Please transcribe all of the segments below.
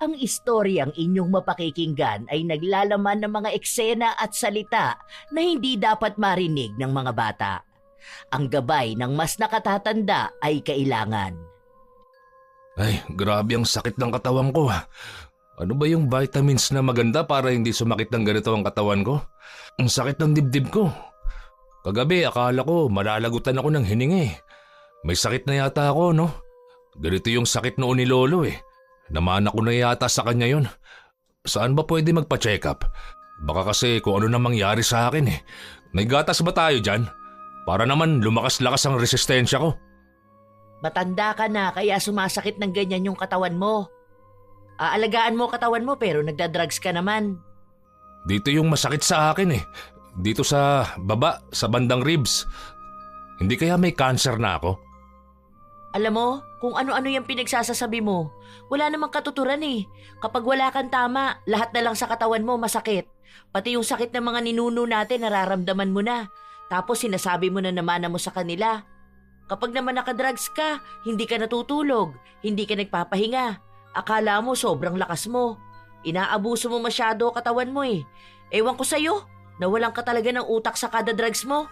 Ang istoryang inyong mapakikinggan ay naglalaman ng mga eksena at salita na hindi dapat marinig ng mga bata. Ang gabay ng mas nakatatanda ay kailangan. Ay, grabe ang sakit ng katawan ko. Ano ba yung vitamins na maganda para hindi sumakit ng ganito ang katawan ko? Ang sakit ng dibdib ko. Kagabi akala ko malalagutan ako ng hininga. May sakit na yata ako, no? Ganito yung sakit noon ni Lolo eh. Namana ko na yata sa kanya yun. Saan ba pwede magpa-check up? Baka kasi kung ano na mangyari sa akin eh. May gatas ba tayo dyan? Para naman lumakas-lakas ang resistensya ko. Matanda ka na kaya sumasakit ng ganyan yung katawan mo. Aalagaan mo katawan mo pero nagda-drugs ka naman. Dito yung masakit sa akin eh. Dito sa baba, sa bandang ribs. Hindi kaya may cancer na ako? Alam mo, kung ano-ano yung pinagsasasabi mo, wala namang katuturan eh. Kapag wala kang tama, lahat na lang sa katawan mo masakit. Pati yung sakit ng mga ninuno natin nararamdaman mo na. Tapos sinasabi mo na naman mo sa kanila. Kapag naman nakadrugs ka, hindi ka natutulog, hindi ka nagpapahinga. Akala mo sobrang lakas mo. Inaabuso mo masyado katawan mo eh. Ewan ko sa'yo, nawalan ka talaga ng utak sa kada drugs mo.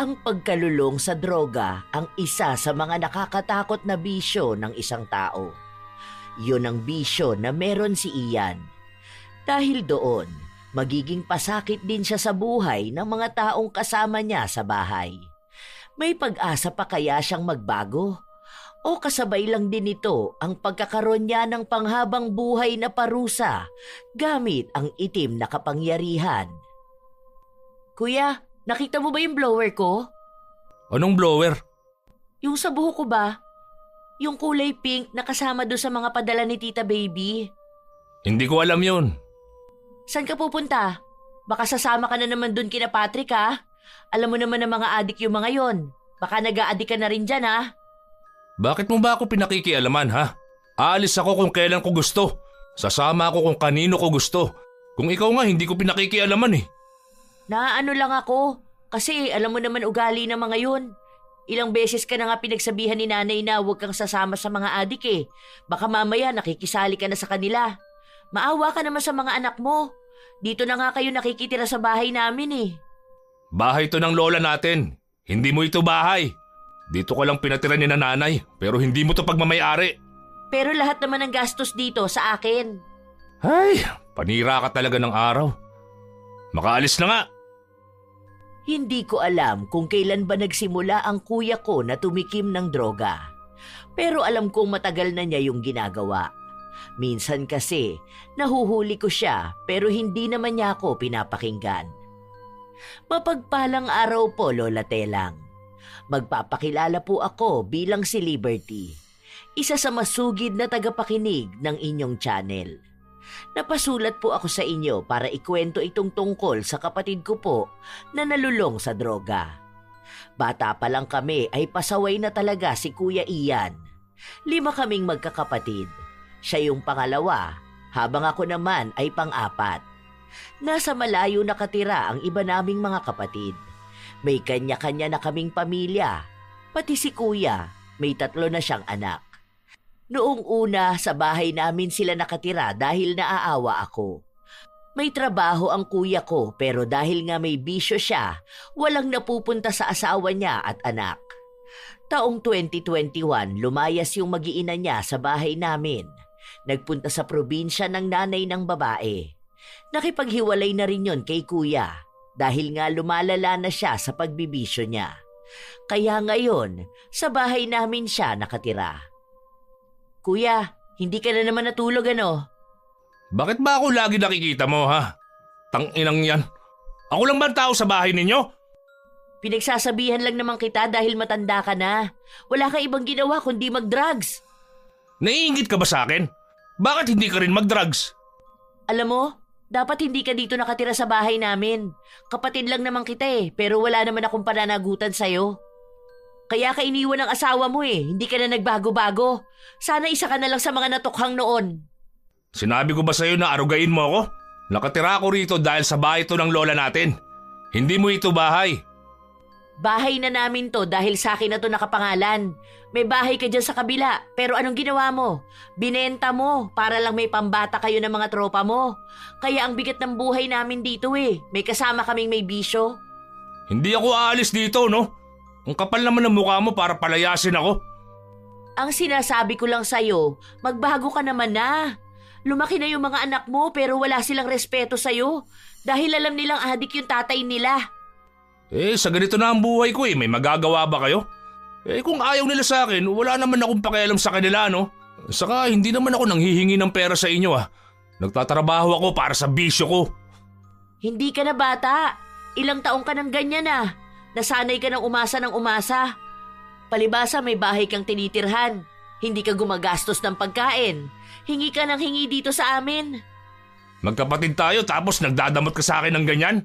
Ang pagkalulong sa droga ang isa sa mga nakakatakot na bisyo ng isang tao. Yun ang bisyo na meron si Ian. Dahil doon, magiging pasakit din siya sa buhay ng mga taong kasama niya sa bahay. May pag-asa pa kaya siyang magbago? O kasabay lang din ito ang pagkakaroon niya ng panghabang buhay na parusa gamit ang itim na kapangyarihan? Kuya, nakita mo ba yung blower ko? Anong blower? Yung sa buhok ko ba? Yung kulay pink na kasama doon sa mga padala ni Tita Baby. Hindi ko alam yun. Saan ka pupunta? Baka sasama ka na naman doon kina Patrick ha? Alam mo naman ng mga adik yung mga yon. Baka nag-a-adik ka na rin dyan ha? Bakit mo ba ako pinakikialaman ha? Aalis ako kung kailan ko gusto. Sasama ako kung kanino ko gusto. Kung ikaw nga hindi ko pinakikialaman eh. Naano lang ako. Kasi alam mo naman ugali ng mga yun. Ilang beses ka na nga pinagsabihan ni nanay na huwag kang sasama sa mga adik eh. Baka mamaya nakikisali ka na sa kanila. Maawa ka naman sa mga anak mo. Dito na nga kayo nakikitira sa bahay namin eh. Bahay to ng lola natin. Hindi mo ito bahay. Dito ko lang pinatira ni nanay pero hindi mo to pagmamayari. Pero lahat naman ng gastos dito sa akin. Ay, panira ka talaga ng araw. Makaalis na nga. Hindi ko alam kung kailan ba nagsimula ang kuya ko na tumikim ng droga. Pero alam kong matagal na niya yung ginagawa. Minsan kasi, nahuhuli ko siya pero hindi naman niya ako pinapakinggan. Mapagpalang araw po, Lola Telang. Magpapakilala po ako bilang si Liberty, isa sa masugid na tagapakinig ng inyong channel. Napasulat po ako sa inyo para ikwento itong tungkol sa kapatid ko po na nalulong sa droga. Bata pa lang kami ay pasaway na talaga si Kuya Ian. 5 kaming magkakapatid. Siya yung pangalawa, habang ako naman ay pang-4. Nasa malayo nakatira ang iba naming mga kapatid. May kanya-kanya na kaming pamilya. Pati si Kuya, may 3 na siyang anak. Noong una, sa bahay namin sila nakatira dahil naaawa ako. May trabaho ang kuya ko pero dahil nga may bisyo siya, walang napupunta sa asawa niya at anak. Taong 2021, lumayas yung mag-iina niya sa bahay namin. Nagpunta sa probinsya ng nanay ng babae. Nakipaghiwalay na rin yon kay kuya dahil nga lumalala na siya sa pagbibisyo niya. Kaya ngayon, sa bahay namin siya nakatira. Kuya, hindi ka na naman natulog ano? Bakit ba ako lagi nakikita mo ha? Tanginang yan. Ako lang ba ang tao sa bahay ninyo? Pinagsasabihan lang naman kita dahil matanda ka na. Wala kang ibang ginawa kundi mag-drugs. Naiingit ka ba sa akin? Bakit hindi ka rin mag-drugs? Alam mo, dapat hindi ka dito nakatira sa bahay namin. Kapatid lang naman kita eh, pero wala naman akong pananagutan sa'yo. Kaya ka iniwan ng asawa mo eh, hindi ka na nagbago-bago. Sana isa ka na lang sa mga natukhang noon. Sinabi ko ba sa'yo na arugain mo ako? Nakatira ako rito dahil sa bahay ito ng lola natin. Hindi mo ito bahay. Bahay na namin to dahil sa akin na to nakapangalan. May bahay ka dyan sa kabila, pero anong ginawa mo? Binenta mo para lang may pambata kayo ng mga tropa mo. Kaya ang bigat ng buhay namin dito eh. May kasama kaming may bisyo. Hindi ako aalis dito, no? Ang kapal naman ng mukha mo para palayasin ako. Ang sinasabi ko lang sa'yo, magbago ka naman na. Lumaki na yung mga anak mo pero wala silang respeto sa'yo. Dahil alam nilang adik yung tatay nila. Sa ganito na ang buhay ko may magagawa ba kayo? Kung ayaw nila sa akin, wala naman akong pakialam sa kanila, no? Saka hindi naman ako nanghihingi ng pera sa inyo, Nagtatrabaho ako para sa bisyo ko. Hindi ka na bata. Ilang taong ka nang ganyan na. Nasanay ka ng umasa. Palibasa may bahay kang tinitirhan. Hindi ka gumagastos ng pagkain. Hingi ka ng hingi dito sa amin. Magkapatid tayo tapos nagdadamot ka sa akin ng ganyan?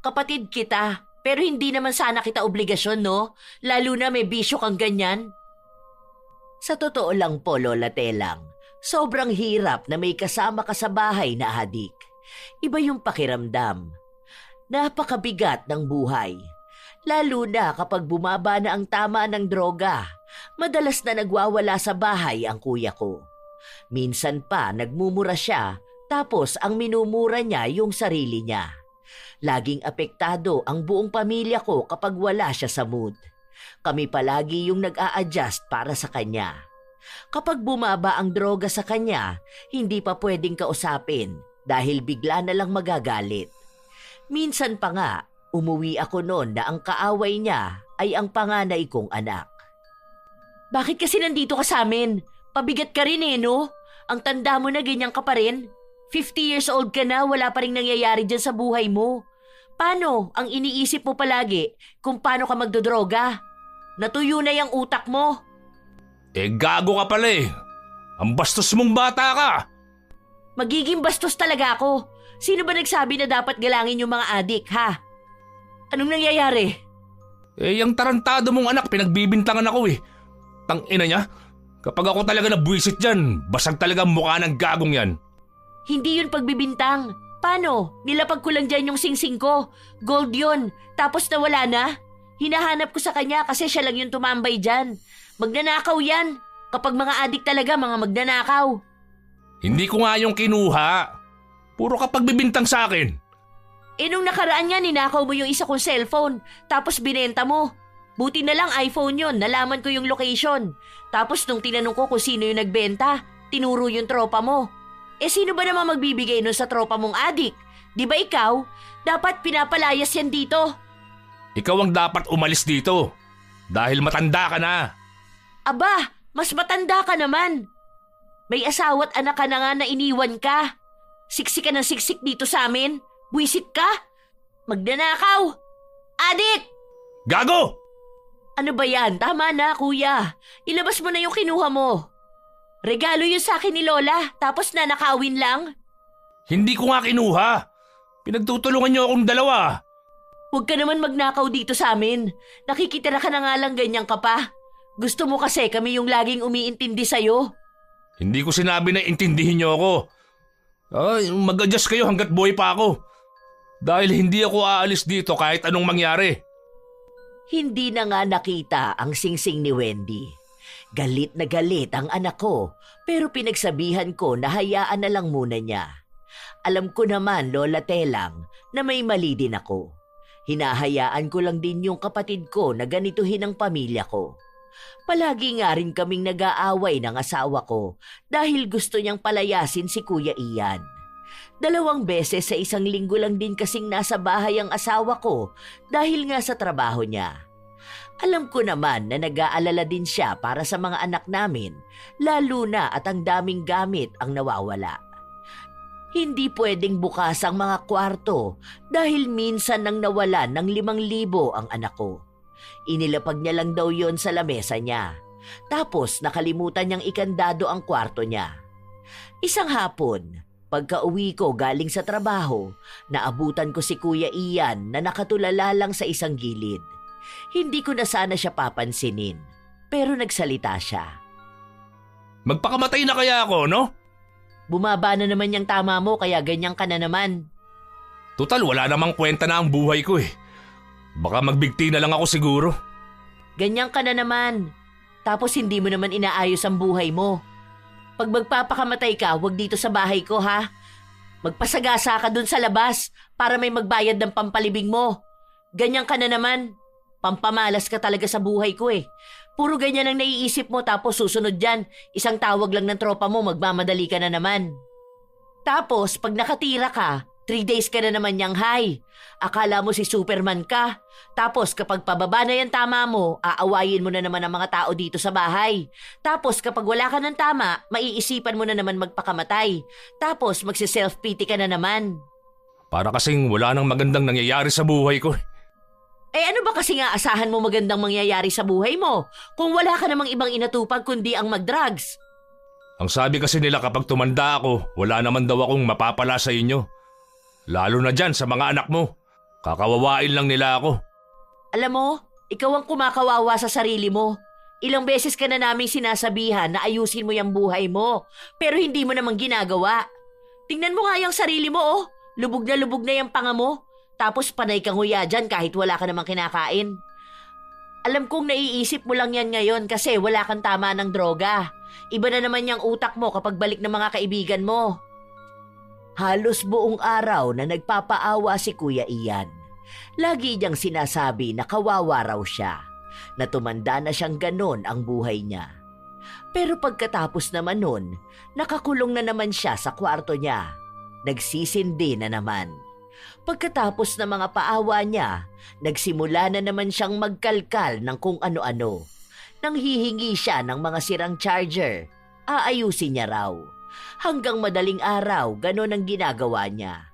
Kapatid kita, pero hindi naman sana kita obligasyon, no? Lalo na may bisyo kang ganyan. Sa totoo lang po, Lola Telang, sobrang hirap na may kasama ka sa bahay na adik. Iba yung pakiramdam. Napakabigat ng buhay. Lalo na kapag bumaba na ang tama ng droga. Madalas na nagwawala sa bahay ang kuya ko. Minsan pa nagmumura siya, tapos ang minumura niya yung sarili niya. Laging apektado ang buong pamilya ko kapag wala siya sa mood. Kami palagi yung nag-a-adjust para sa kanya. Kapag bumaba ang droga sa kanya, hindi pa pwedeng kausapin dahil bigla na lang magagalit. Minsan pa nga, umuwi ako noon na ang kaaway niya ay ang panganay kong anak. Bakit kasi nandito ka sa amin? Pabigat ka rin no? Ang tanda mo na ganyan ka pa rin? 50 years old ka na, wala pa rin nangyayari dyan sa buhay mo. Paano ang iniisip mo palagi kung paano ka magdodroga? Natuyo na yung utak mo. Gago ka pala Ang bastos mong bata ka. Magiging bastos talaga ako. Sino ba nagsabi na dapat galangin yung mga adik, ha? Anong nangyayari? Yung tarantado mong anak, pinagbibintangan ako Tangina niya. Kapag ako talaga nabwisit dyan, basag talaga ang mukha ng gagong yan. Hindi yun pagbibintang. Paano? Nilapag ko lang dyan yung singsing ko. Gold yun. Tapos nawala na. Hinahanap ko sa kanya kasi siya lang yung tumambay dyan. Magnanakaw yan. Kapag mga adik talaga, mga magnanakaw. Hindi ko nga yung kinuha. Puro ka pagbibintang sa akin. Nung nakaraan nga, ninakaw mo yung isa kong cellphone. Tapos binenta mo. Buti na lang iPhone yun. Nalaman ko yung location. Tapos nung tinanong ko kung sino yung nagbenta, tinuro yung tropa mo. Sino ba naman magbibigay nun sa tropa mong adik? Di ba ikaw? Dapat pinapalayas yan dito. Ikaw ang dapat umalis dito. Dahil matanda ka na. Aba, mas matanda ka naman. May asawa't anak ka na nga na iniwan ka. Siksik ka ng siksik dito sa amin. Buisit ka. Magnanakaw. Adik! Gago! Ano ba yan? Tama na, kuya. Ilabas mo na yung kinuha mo. Regalo yun sa akin ni Lola, tapos nanakawin lang. Hindi ko nga kinuha. Pinagtutulungan niyo akong dalawa. Huwag ka naman magnakaw dito sa amin. Nakikitira ka na nga lang ganyan ka pa. Gusto mo kasi kami yung laging umiintindi sa'yo. Hindi ko sinabi na intindihin niyo ako. Mag-adjust kayo hanggat buhay pa ako. Dahil hindi ako aalis dito kahit anong mangyari. Hindi na nga nakita ang singsing ni Wendy. Galit na galit ang anak ko, pero pinagsabihan ko na hayaan na lang muna niya. Alam ko naman, Lola Telang, na may mali din ako. Hinahayaan ko lang din yung kapatid ko na ganituhin ang pamilya ko. Palagi nga rin kaming nag-aaway ng asawa ko dahil gusto niyang palayasin si Kuya Ian. 2 beses sa 1 linggo lang din kasing nasa bahay ang asawa ko dahil nga sa trabaho niya. Alam ko naman na nag-aalala din siya para sa mga anak namin, lalo na at ang daming gamit ang nawawala. Hindi pwedeng bukas ang mga kwarto dahil minsan nang nawala ng 5,000 ang anak ko. Inilapag niya lang daw yon sa lamesa niya. Tapos nakalimutan niyang ikandado ang kwarto niya. Isang hapon, pagka-uwi ko galing sa trabaho, naabutan ko si Kuya Ian na nakatulala lang sa isang gilid. Hindi ko na sana siya papansinin, pero nagsalita siya. Magpakamatay na kaya ako, no? Bumaba na naman yung tama mo kaya ganyan ka na naman. Total, wala namang kwenta na ang buhay ko Baka magbigti na lang ako siguro. Ganyan ka na naman. Tapos hindi mo naman inaayos ang buhay mo. Pag magpapakamatay ka, huwag dito sa bahay ko ha. Magpasagasa ka dun sa labas para may magbayad ng pampalibing mo. Ganyan ka na naman. Pampamalas ka talaga sa buhay ko eh. Puro ganyan ang naiisip mo tapos susunod dyan, isang tawag lang ng tropa mo, magmamadali ka na naman. Tapos pag nakatira ka, 3 days ka na naman niyang high. Akala mo si Superman ka. Tapos kapag pababa na yan tama mo, aawayin mo na naman ang mga tao dito sa bahay. Tapos kapag wala ka ng tama, maiisipan mo na naman magpakamatay. Tapos magsi-self-pity ka na naman. Para kasing wala nang magandang nangyayari sa buhay ko. Eh ano ba kasi nga asahan mo magandang mangyayari sa buhay mo kung wala ka namang ibang inatupag kundi ang mag-drugs? Ang sabi kasi nila kapag tumanda ako, wala naman daw akong mapapala sa inyo. Lalo na dyan sa mga anak mo. Kakawawain lang nila ako. Alam mo, ikaw ang kumakawawa sa sarili mo. Ilang beses ka na naming sinasabihan na ayusin mo yung buhay mo, pero hindi mo namang ginagawa. Tingnan mo nga yung sarili mo oh, lubog na yung panga mo. Tapos panay kang huya dyan kahit wala ka namang kinakain. Alam kong naiisip mo lang yan ngayon kasi wala kang tama ng droga. Iba na naman yung utak mo kapag balik ng mga kaibigan mo. Halos buong araw na nagpapaawa si Kuya Ian. Lagi niyang sinasabi na kawawa raw siya, na tumanda na siyang ganon ang buhay niya. Pero pagkatapos naman nun, nakakulong na naman siya sa kwarto niya. Nagsisindi na naman. Pagkatapos ng mga paawa niya, nagsimula na naman siyang magkalkal ng kung ano-ano. Nang hihingi siya ng mga sirang charger, aayusin niya raw. Hanggang madaling araw, ganon ang ginagawa niya.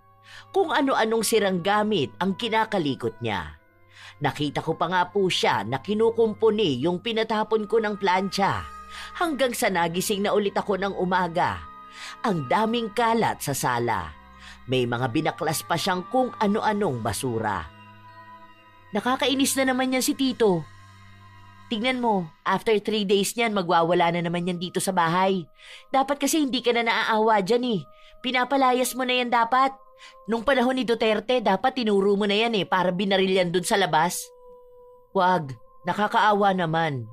Kung ano-anong sirang gamit ang kinakalikot niya. Nakita ko pa nga po siya na kinukumpuni yung pinatapon ko ng plancha. Hanggang sa nagising na ulit ako ng umaga. Ang daming kalat sa sala. May mga binaklas pa siyang kung ano-anong basura. Nakakainis na naman yan si Tito. Tignan mo, after 3 days niyan, magwawala na naman yan dito sa bahay. Dapat kasi hindi ka na naaawa dyan eh. Pinapalayas mo na yan dapat. Nung panahon ni Duterte, dapat tinuro mo na yan eh para binaril yan dun sa labas. Wag, nakakaawa naman.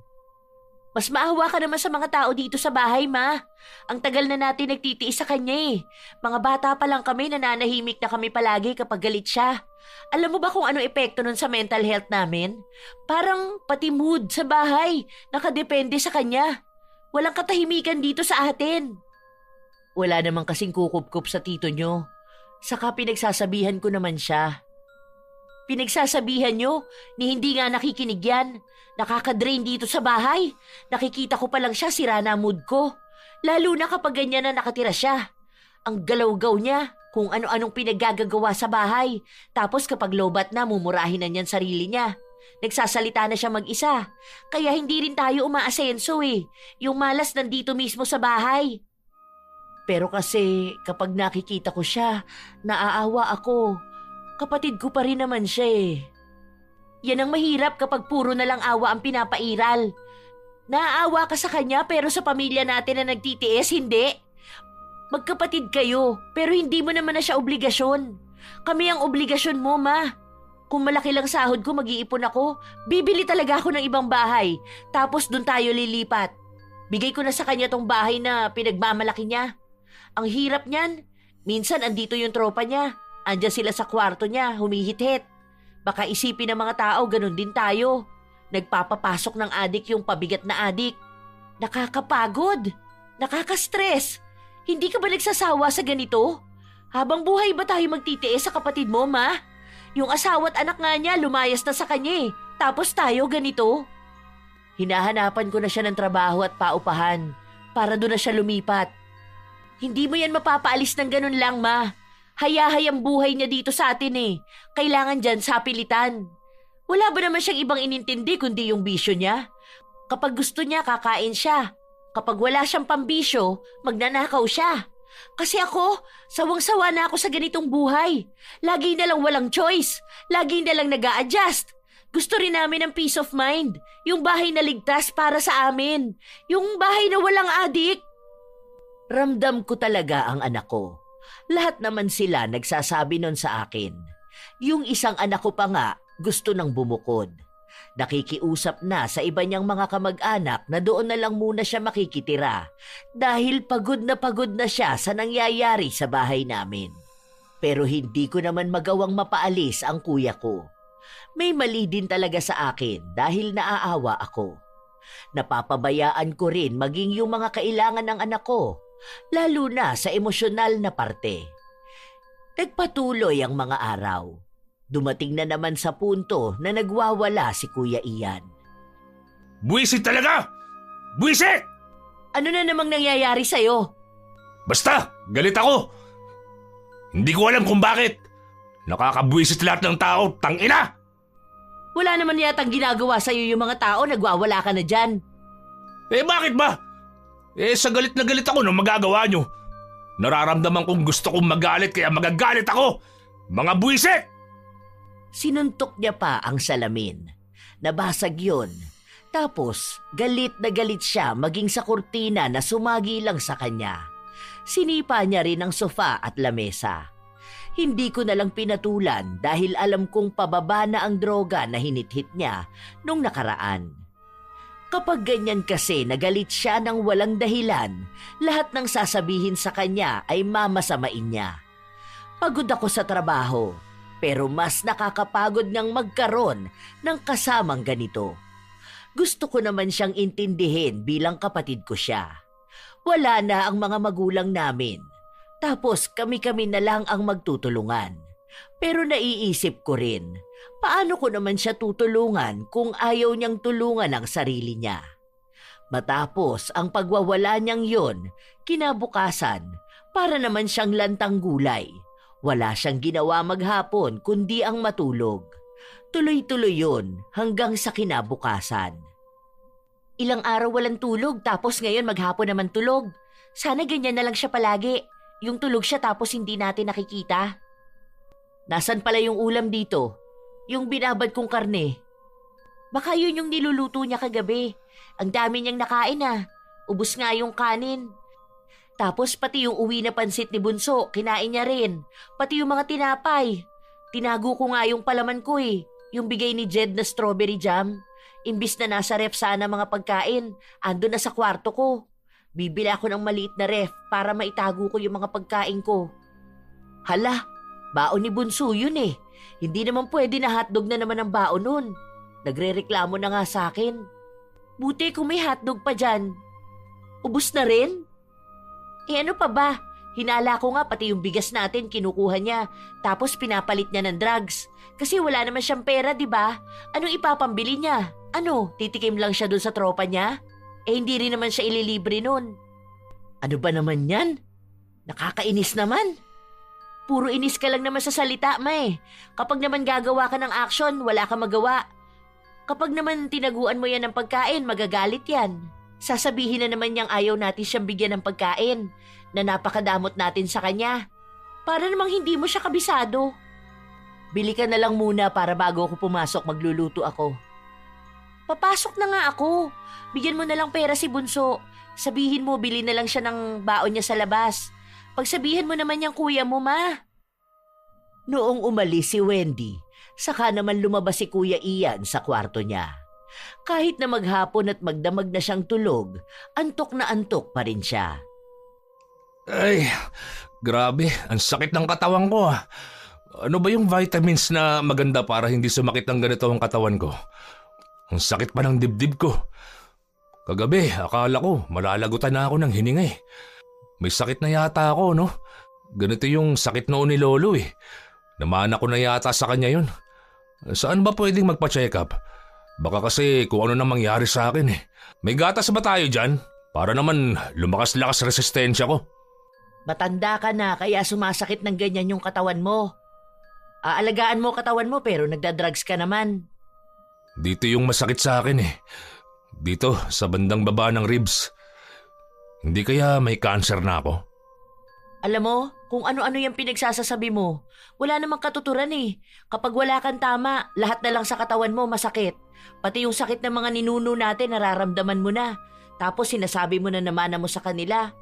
Mas maawa ka naman sa mga tao dito sa bahay, ma. Ang tagal na natin nagtitiis sa kanya eh. Mga bata pa lang kami, nananahimik na kami palagi kapag galit siya. Alam mo ba kung ano epekto nun sa mental health namin? Parang pati mood sa bahay, nakadepende sa kanya. Walang katahimikan dito sa atin. Wala namang kasing kukup-kup sa tito nyo. Saka pinagsasabihan ko naman siya. Pinagsasabihan nyo ni hindi nga nakikinig yan. Nakaka-drain dito sa bahay. Nakikita ko pa lang siya, sira na mood ko. Lalo na kapag ganyan na nakatira siya. Ang galaw-gaw niya, kung ano-anong pinaggagawa sa bahay. Tapos kapag lobat na, mumurahin na niyan sarili niya. Nagsasalita na siya mag-isa. Kaya hindi rin tayo umaasenso eh. Yung malas nandito mismo sa bahay. Pero kasi kapag nakikita ko siya, naaawa ako. Kapatid ko pa rin naman siya eh. Yan ang mahirap kapag puro na lang awa ang pinapairal. Naaawa ka sa kanya pero sa pamilya natin na nagtitiis, hindi. Magkapatid kayo pero hindi mo naman na siya obligasyon. Kami ang obligasyon mo, ma. Kung malaki lang sahod ko, mag-iipon ako. Bibili talaga ako ng ibang bahay. Tapos dun tayo lilipat. Bigay ko na sa kanya tong bahay na pinagmamalaki niya. Ang hirap niyan. Minsan andito yung tropa niya. Andiyan sila sa kwarto niya, humihit-hit. Baka isipin ng mga tao, ganun din tayo. Nagpapapasok ng adik yung pabigat na adik. Nakakapagod. Nakaka-stress. Hindi ka ba nagsasawa sa ganito? Habang buhay ba tayo magtitiis sa kapatid mo, ma? Yung asawa at anak nga niya lumayas na sa kanya eh. Tapos tayo ganito. Hinahanapan ko na siya ng trabaho at paupahan para doon na siya lumipat. Hindi mo yan mapapaalis ng ganun lang, ma. Hayahay ang buhay niya dito sa atin eh. Kailangan dyan sa pilitan. Wala ba naman siyang ibang inintindi kundi yung bisyo niya? Kapag gusto niya, kakain siya. Kapag wala siyang pambisyo, magnanakaw siya. Kasi ako, sawang-sawa na ako sa ganitong buhay. Lagi na lang walang choice. Lagi na lang nag-a-adjust. Gusto rin namin ng peace of mind. Yung bahay na ligtas para sa amin. Yung bahay na walang adik. Ramdam ko talaga ang anak ko. Lahat naman sila nagsasabi nun sa akin. Yung isang anak ko pa nga, gusto nang bumukod. Nakikiusap na sa iba niyang mga kamag-anak na doon na lang muna siya makikitira dahil pagod na siya sa nangyayari sa bahay namin. Pero hindi ko naman magawang mapaalis ang kuya ko. May mali din talaga sa akin dahil naaawa ako. Napapabayaan ko rin maging yung mga kailangan ng anak ko, lalo na sa emosyonal na parte. Nagpatuloy ang mga araw. Dumating na naman sa punto na nagwawala si Kuya Ian. Buwisit talaga! Buwisit! Ano na namang nangyayari sa'yo? Basta, galit ako. Hindi ko alam kung bakit. Nakakabuwisit lahat ng tao, tangina! Wala naman yatang ginagawa sa'yo yung mga tao, nagwawala ka na dyan. Bakit ba? Sa galit na galit ako nung magagawa nyo. Nararamdaman kong gusto kong magalit kaya magagalit ako. Mga buwisit! Sinuntok niya pa ang salamin. Nabasag yun. Tapos, galit na galit siya maging sa kurtina na sumagi lang sa kanya. Sinipa niya rin ang sofa at lamesa. Hindi ko na lang pinatulan dahil alam kong pababa na ang droga na hinithit niya nung nakaraan. Kapag ganyan kasi nagalit siya ng walang dahilan, lahat ng sasabihin sa kanya ay mamasamain niya. Pagod ako sa trabaho, pero mas nakakapagod ngang magkaroon ng kasamang ganito. Gusto ko naman siyang intindihin bilang kapatid ko siya. Wala na ang mga magulang namin. Tapos kami-kami na lang ang magtutulungan. Pero naiisip ko rin, paano ko naman siya tutulungan kung ayaw niyang tulungan ang sarili niya? Matapos ang pagwawala niyang yon, kinabukasan, para naman siyang lantang gulay. Wala siyang ginawa maghapon kundi ang matulog. Tuloy-tuloy yun hanggang sa kinabukasan. Ilang araw walang tulog tapos ngayon maghapon naman tulog. Sana ganyan na lang siya palagi. Yung tulog siya tapos hindi natin nakikita. Nasaan pala yung ulam dito? Yung binabad kong karne. Baka yun yung niluluto niya kagabi. Ang dami niyang nakain ah. Ubus nga yung kanin. Tapos pati yung uwi na pansit ni Bunso, kinain niya rin. Pati yung mga tinapay. Tinago ko nga yung palaman ko eh. Yung bigay ni Jed na strawberry jam. Imbis na nasa ref sana mga pagkain, ando na sa kwarto ko. Bibili ako ng maliit na ref para maitago ko yung mga pagkain ko. Hala, baon ni Bunso yun eh. Hindi naman pwede na hotdog na naman ang baon nun. Nagrereklamo na nga sa akin. Buti kung may hotdog pa dyan. Ubus na rin? Ano pa ba? Hinala ko nga pati yung bigas natin kinukuha niya tapos pinapalit niya ng drugs. Kasi wala naman siyang pera, di ba? Anong ipapambili niya? Ano, titikim lang siya dun sa tropa niya? Hindi rin naman siya ililibre nun. Ano ba naman yan? Nakakainis naman. Puro inis ka lang naman sa salita, ma eh. Kapag naman gagawa ka ng action, wala ka magawa. Kapag naman tinaguan mo yan ng pagkain, magagalit yan. Sasabihin na naman niyang ayaw natin siyang bigyan ng pagkain, na napakadamot natin sa kanya. Para namang hindi mo siya kabisado. Bili ka na lang muna para bago ako pumasok magluluto ako. Papasok na nga ako. Bigyan mo na lang pera si Bunso. Sabihin mo bili na lang siya ng baon niya sa labas. Pagsabihin mo naman yung kuya mo, ma. Noong umalis si Wendy, saka naman lumabas si Kuya Ian sa kwarto niya. Kahit na maghapon at magdamag na siyang tulog, antok na antok pa rin siya. Ay, grabe, ang sakit ng katawan ko ah. Ano ba yung vitamins na maganda para hindi sumakit ng ganito ang katawan ko? Ang sakit pa ng dibdib ko. Kagabi, akala ko malalagutan na ako ng hininga eh. May sakit na yata ako, no? Ganito yung sakit noon ni Lolo eh. Namana ko na yata sa kanya yun. Saan ba pwedeng magpa-check up? Baka kasi kung ano na mangyari sa akin eh. May gatas ba tayo dyan? Para naman lumakas-lakas resistensya ko. Matanda ka na kaya sumasakit ng ganyan yung katawan mo. Aalagaan mo katawan mo pero nagdadrugs ka naman. Dito yung masakit sa akin eh. Dito sa bandang baba ng ribs. Hindi kaya may cancer na ako? Alam mo, kung ano-ano yung pinagsasasabi mo, wala namang katuturan eh. Kapag wala kang tama, lahat na lang sa katawan mo masakit. Pati yung sakit ng mga ninuno natin nararamdaman mo na. Tapos sinasabi mo na naman mo sa kanila.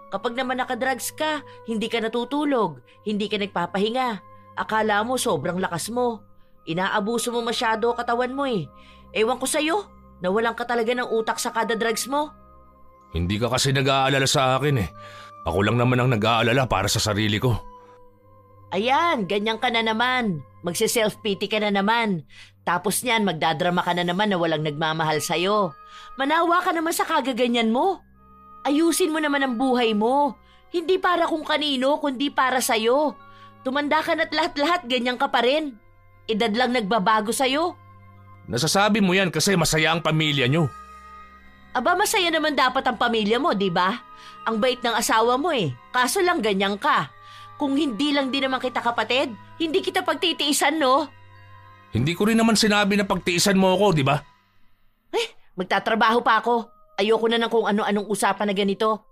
Kapag naman nakadrugs ka, hindi ka natutulog, hindi ka nagpapahinga. Akala mo sobrang lakas mo. Inaabuso mo masyado katawan mo eh. Ewan ko sa'yo, nawalan ka talaga ng utak sa kada drugs mo. Hindi ka kasi nag-aalala sa akin eh. Ako lang naman ang nag-aalala para sa sarili ko. Ayan, ganyan ka na naman. Magsi-self-pity ka na naman. Tapos niyan, magdadrama ka na naman na walang nagmamahal sa'yo. Manawa ka naman sa kagaganyan mo. Ayusin mo naman ang buhay mo. Hindi para kung kanino, kundi para sa'yo. Tumanda ka na't lahat-lahat, ganyan ka pa rin. Edad lang nagbabago sa'yo. Nasasabi mo yan kasi masaya ang pamilya nyo. Aba, masaya naman dapat ang pamilya mo, di ba? Ang bait ng asawa mo eh. Kaso lang ganyan ka. Kung hindi lang din naman kita kapatid, hindi kita pagtitiisan, no? Hindi ko rin naman sinabi na pagtiisan mo ako, di ba? Magtatrabaho pa ako. Ayoko na ng kung ano-anong usapan na ganito.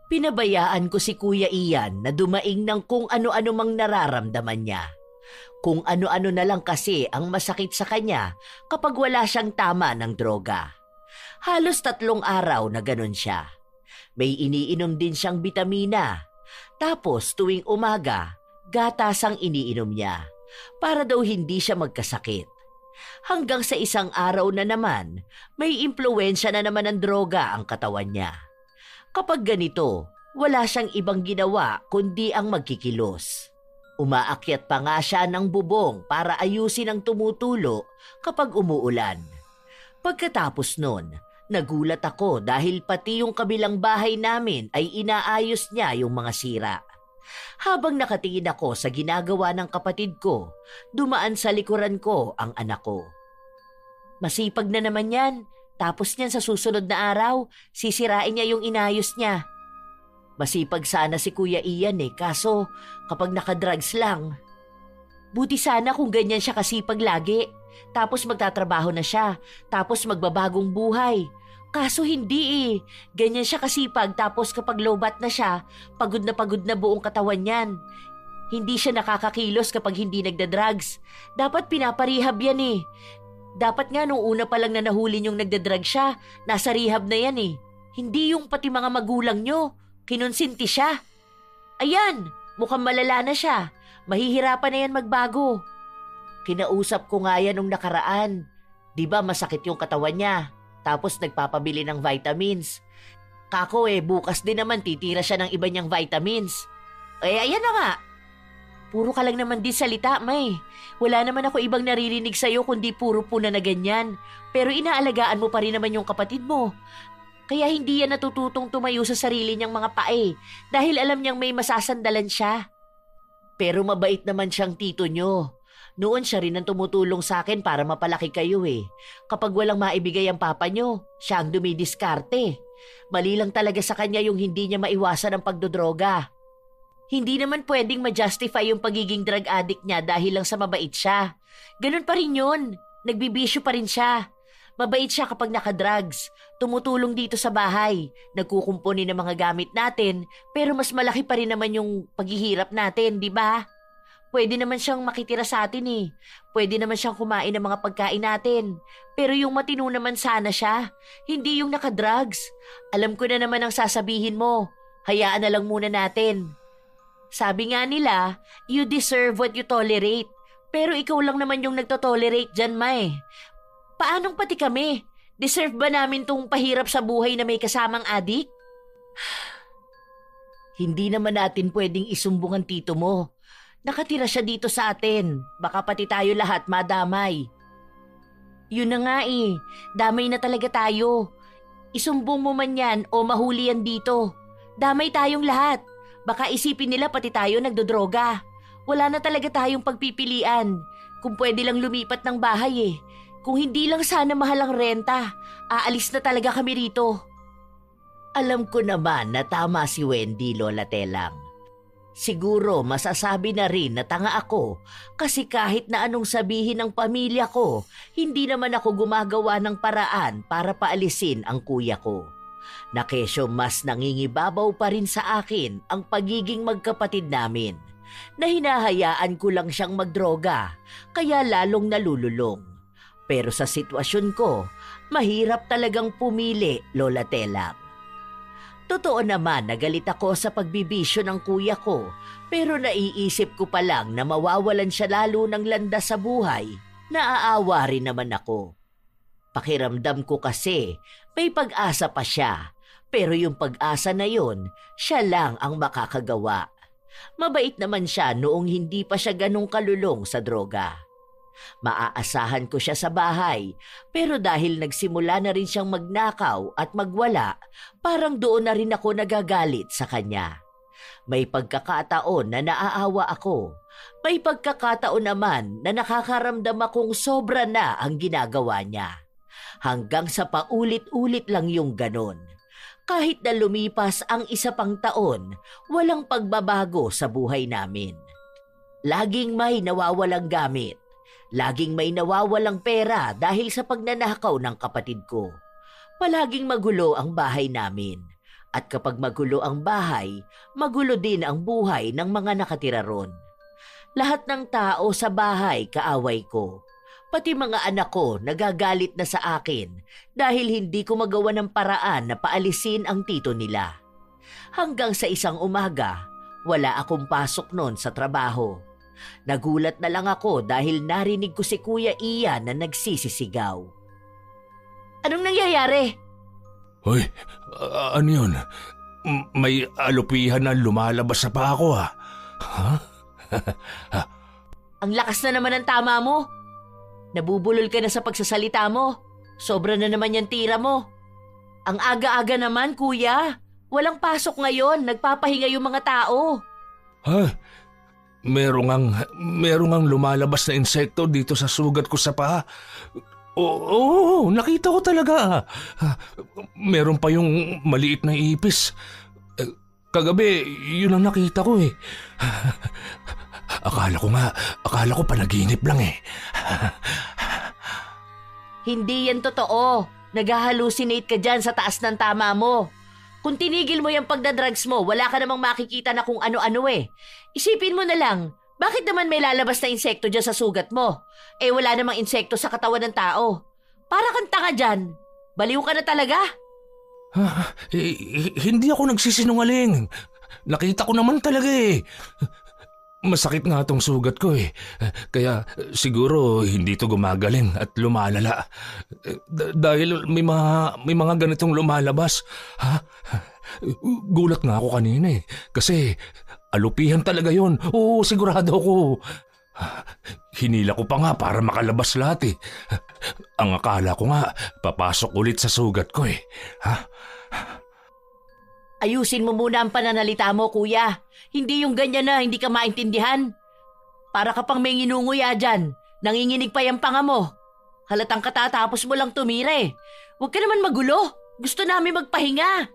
Pinabayaan ko si Kuya Ian na dumaing ng kung ano-ano mang nararamdaman niya. Kung ano-ano na lang kasi ang masakit sa kanya kapag wala siyang tama ng droga. Halos 3 araw na ganun siya. May iniinom din siyang bitamina. Tapos tuwing umaga, gatas ang iniinom niya para daw hindi siya magkasakit. Hanggang sa isang araw na naman, may impluwensya na naman ng droga ang katawan niya. Kapag ganito, wala siyang ibang ginawa kundi ang magkikilos. Umaakyat pa nga siya ng bubong para ayusin ang tumutulo kapag umuulan. Pagkatapos nun, nagulat ako dahil pati yung kabilang bahay namin ay inaayos niya yung mga sira. Habang nakatingin ako sa ginagawa ng kapatid ko, dumaan sa likuran ko ang anak ko. Masipag na naman yan. Tapos niyan sa susunod na araw, sisirain niya yung inayos niya. Masipag sana si Kuya Ian kaso kapag nakadrugs lang. Buti sana kung ganyan siya kasipag lagi. Tapos magtatrabaho na siya, tapos magbabagong buhay. Kaso hindi Ganyan siya kasipag tapos kapag lowbat na siya, pagod na buong katawan niyan. Hindi siya nakakakilos kapag hindi nagdadrugs. Dapat pinaparehab yan Dapat nga nung una pa lang na nahuli niyong nagdadrag siya, nasa rehab na yan Hindi yung pati mga magulang niyo. Kinonsinti siya. Ayan, mukhang malala na siya. Mahihirapan na yan magbago. Kinausap ko nga yan nung nakaraan. Di ba masakit yung katawan niya? Tapos nagpapabili ng vitamins. Kako bukas din naman titira siya ng iba niyang vitamins. Ayan na nga. Puro ka lang naman din salita, May. Wala naman ako ibang naririnig sa'yo kundi puro puna na ganyan. Pero inaalagaan mo pa rin naman yung kapatid mo. Kaya hindi yan natututong tumayo sa sarili niyang mga pae dahil alam niyang may masasandalan siya. Pero mabait naman siyang tito niyo. Noon siya rin ang tumutulong sa akin para mapalaki kayo Kapag walang maibigay ang papa niyo, siya ang dumidiskarte. Mali lang talaga sa kanya yung hindi niya maiwasan ang pagdodroga. Hindi naman pwedeng ma-justify yung pagiging drug addict niya dahil lang sa mabait siya. Ganun pa rin yun. Nagbibisyo pa rin siya. Mabait siya kapag nakadrugs. Tumutulong dito sa bahay. Nagkukumpuni ng mga gamit natin. Pero mas malaki pa rin naman yung paghihirap natin, di ba? Pwede naman siyang makitira sa atin Pwede naman siyang kumain ng mga pagkain natin. Pero yung matino naman sana siya. Hindi yung nakadrugs. Alam ko na naman ang sasabihin mo. Hayaan na lang muna natin. Sabi nga nila, you deserve what you tolerate. Pero ikaw lang naman yung nagtotolerate dyan, May. Paanong pati kami? Deserve ba namin tong pahirap sa buhay na may kasamang adik? Hindi naman natin pwedeng isumbong ang tito mo. Nakatira siya dito sa atin. Baka pati tayo lahat madamay. Yun na nga Damay na talaga tayo. Isumbong mo man yan o mahuli yan dito. Damay tayong lahat. Baka isipin nila pati tayo nagdodroga. Wala na talaga tayong pagpipilian. Kung pwede lang lumipat ng bahay Kung hindi lang sana mahal ang renta, aalis na talaga kami rito. Alam ko naman na tama si Wendy, Lola Telang. Siguro masasabi na rin na tanga ako kasi kahit na anong sabihin ng pamilya ko, hindi naman ako gumagawa ng paraan para paalisin ang kuya ko. Na kesyo mas nangingibabaw pa rin sa akin ang pagiging magkapatid namin, na hinahayaan ko lang siyang magdroga, kaya lalong nalululong. Pero sa sitwasyon ko, mahirap talagang pumili, Lola Telang. Totoo naman na galit ako sa pagbibisyo ng kuya ko, pero naiisip ko pa lang na mawawalan siya lalo ng landas sa buhay. Naaawa rin naman ako. Pakiramdam ko kasi may pag-asa pa siya, pero yung pag-asa na yun, siya lang ang makakagawa. Mabait naman siya noong hindi pa siya ganong kalulong sa droga. Maaasahan ko siya sa bahay, pero dahil nagsimula na rin siyang magnakaw at magwala, parang doon na rin ako nagagalit sa kanya. May pagkakataon na naaawa ako. May pagkakataon naman na nakakaramdam akong sobra na ang ginagawa niya. Hanggang sa paulit-ulit lang yung ganon. Kahit na lumipas ang isa pang taon, walang pagbabago sa buhay namin. Laging may nawawalang gamit. Laging may nawawalang pera dahil sa pagnanakaw ng kapatid ko. Palaging magulo ang bahay namin. At kapag magulo ang bahay, magulo din ang buhay ng mga nakatira ron. Lahat ng tao sa bahay kaaway ko. Pati mga anak ko nagagalit na sa akin dahil hindi ko magawa ng paraan na paalisin ang tito nila. Hanggang sa isang umaga, wala akong pasok noon sa trabaho. Nagulat na lang ako dahil narinig ko si Kuya Ian na nagsisisigaw. Anong nangyayari? Hoy, ano yun? May alupihan na lumalabas sa paa ko ha? Ang lakas na naman ng tama mo. Nabubulol ka na sa pagsasalita mo. Sobra na naman yung tira mo. Ang aga-aga naman, kuya. Walang pasok ngayon. Nagpapahinga yung mga tao. Ha? Merong ang lumalabas na insekto dito sa sugat ko sa paa. Oo, nakita ko talaga. Meron pa yung maliit na ipis. Kagabi, yun ang nakita ko eh. Akala ko panaginip lang eh. Hindi yan totoo. Nag-hallucinate ka dyan sa taas ng tama mo. Kung tinigil mo yung pagdadrugs mo, wala ka namang makikita na kung ano-ano eh. Isipin mo na lang, bakit naman may lalabas na insekto dyan sa sugat mo? Eh wala namang insekto sa katawan ng tao. Para kang tanga dyan. Baliw ka na talaga. Hindi ako nagsisinungaling. Nakita ko naman talaga eh. Masakit nga tong sugat ko eh. Kaya siguro hindi to gumagaling at lumalala. Dahil may mga ganitong lumalabas. Ha? Gulat nga ako kanina eh. Kasi alupihan talaga yon. Oo, sigurado ako. Hinila ko pa nga para makalabas lahat eh. Ang akala ko nga, papasok ulit sa sugat ko eh. Ha? Ayusin mo muna ang pananalita mo, kuya. Hindi yung ganyan na hindi ka maintindihan. Para ka pang may nginunguya dyan. Nanginginig pa yung panga mo. Halatang katatapos mo lang tumira eh. Huwag ka naman magulo. Gusto namin magpahinga.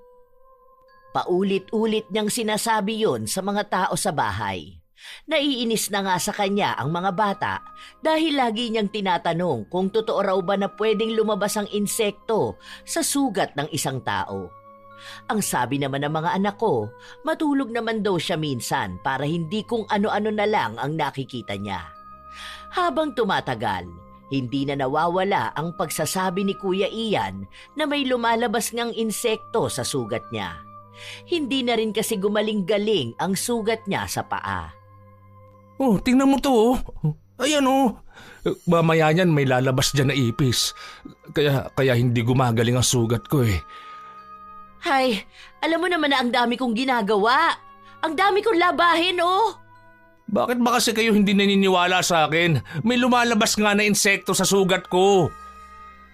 Paulit-ulit niyang sinasabi yon sa mga tao sa bahay. Naiinis na nga sa kanya ang mga bata dahil lagi niyang tinatanong kung totoo raw ba na pwedeng lumabas ang insekto sa sugat ng isang tao. Ang sabi naman ng mga anak ko, matulog naman daw siya minsan para hindi kung ano-ano na lang ang nakikita niya. Habang tumatagal, hindi na nawawala ang pagsasabi ni Kuya Ian na may lumalabas ngang insekto sa sugat niya. Hindi na rin kasi gumaling-galing ang sugat niya sa paa. Oh, tingnan mo to. Ayan oh. Mamaya niyan may lalabas dyan na ipis. Kaya hindi gumagaling ang sugat ko eh. Hay, alam mo naman na ang dami kong ginagawa. Ang dami kong labahin, oh. Bakit ba kasi kayo hindi naniniwala sa akin? May lumalabas nga na insekto sa sugat ko.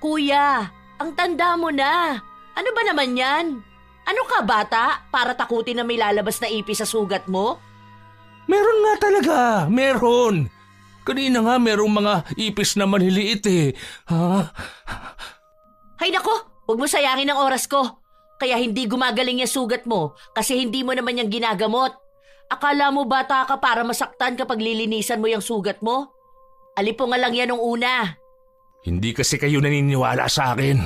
Kuya, ang tanda mo na. Ano ba naman yan? Ano ka, bata? Para takutin na may lalabas na ipis sa sugat mo? Meron nga talaga, meron. Kanina nga merong mga ipis na manliliit eh. Ha? Hay nako, huwag mo sayangin ang oras ko. Kaya hindi gumagaling yung sugat mo kasi hindi mo naman yung ginagamot. Akala mo bata ka para masaktan kapag lilinisan mo yung sugat mo? Alipo nga lang yan nung una. Hindi kasi kayo naniniwala sa akin.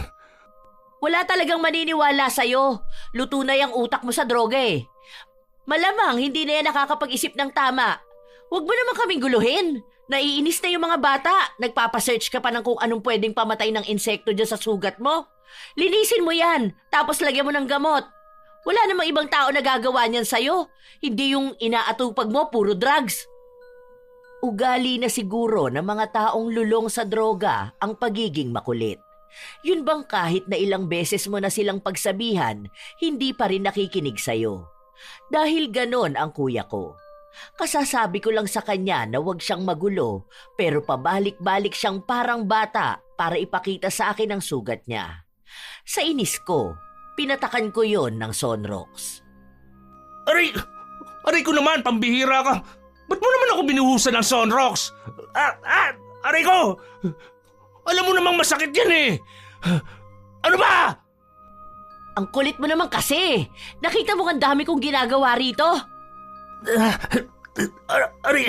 Wala talagang maniniwala sa'yo. Luto na yung utak mo sa droga eh. Malamang hindi na yan nakakapag-isip ng tama. Huwag mo naman kaming guluhin. Naiinis na yung mga bata. Nagpapasearch ka pa ng kung anong pwedeng pamatay ng insekto dyan sa sugat mo. Linisin mo yan, tapos lagyan mo ng gamot. Wala namang ibang tao na gagawa niyan sa'yo. Hindi yung inaatupag mo, puro drugs. Ugali na siguro ng mga taong lulong sa droga ang pagiging makulit. Yun bang kahit na ilang beses mo na silang pagsabihan, hindi pa rin nakikinig sa'yo? Dahil ganon ang kuya ko. Kasasabi ko lang sa kanya na huwag siyang magulo, pero pabalik-balik siyang parang bata para ipakita sa akin ang sugat niya. Sa inis ko, pinatakan ko yon ng Sonrox. Aray ko naman, pambihira ka. Ba't mo naman ako binuhusan ng Sonrox? Aray ko! Alam mo namang masakit yan eh. Ano ba? Ang kulit mo naman kasi. Nakita mo ang dami kong ginagawa rito. Aray,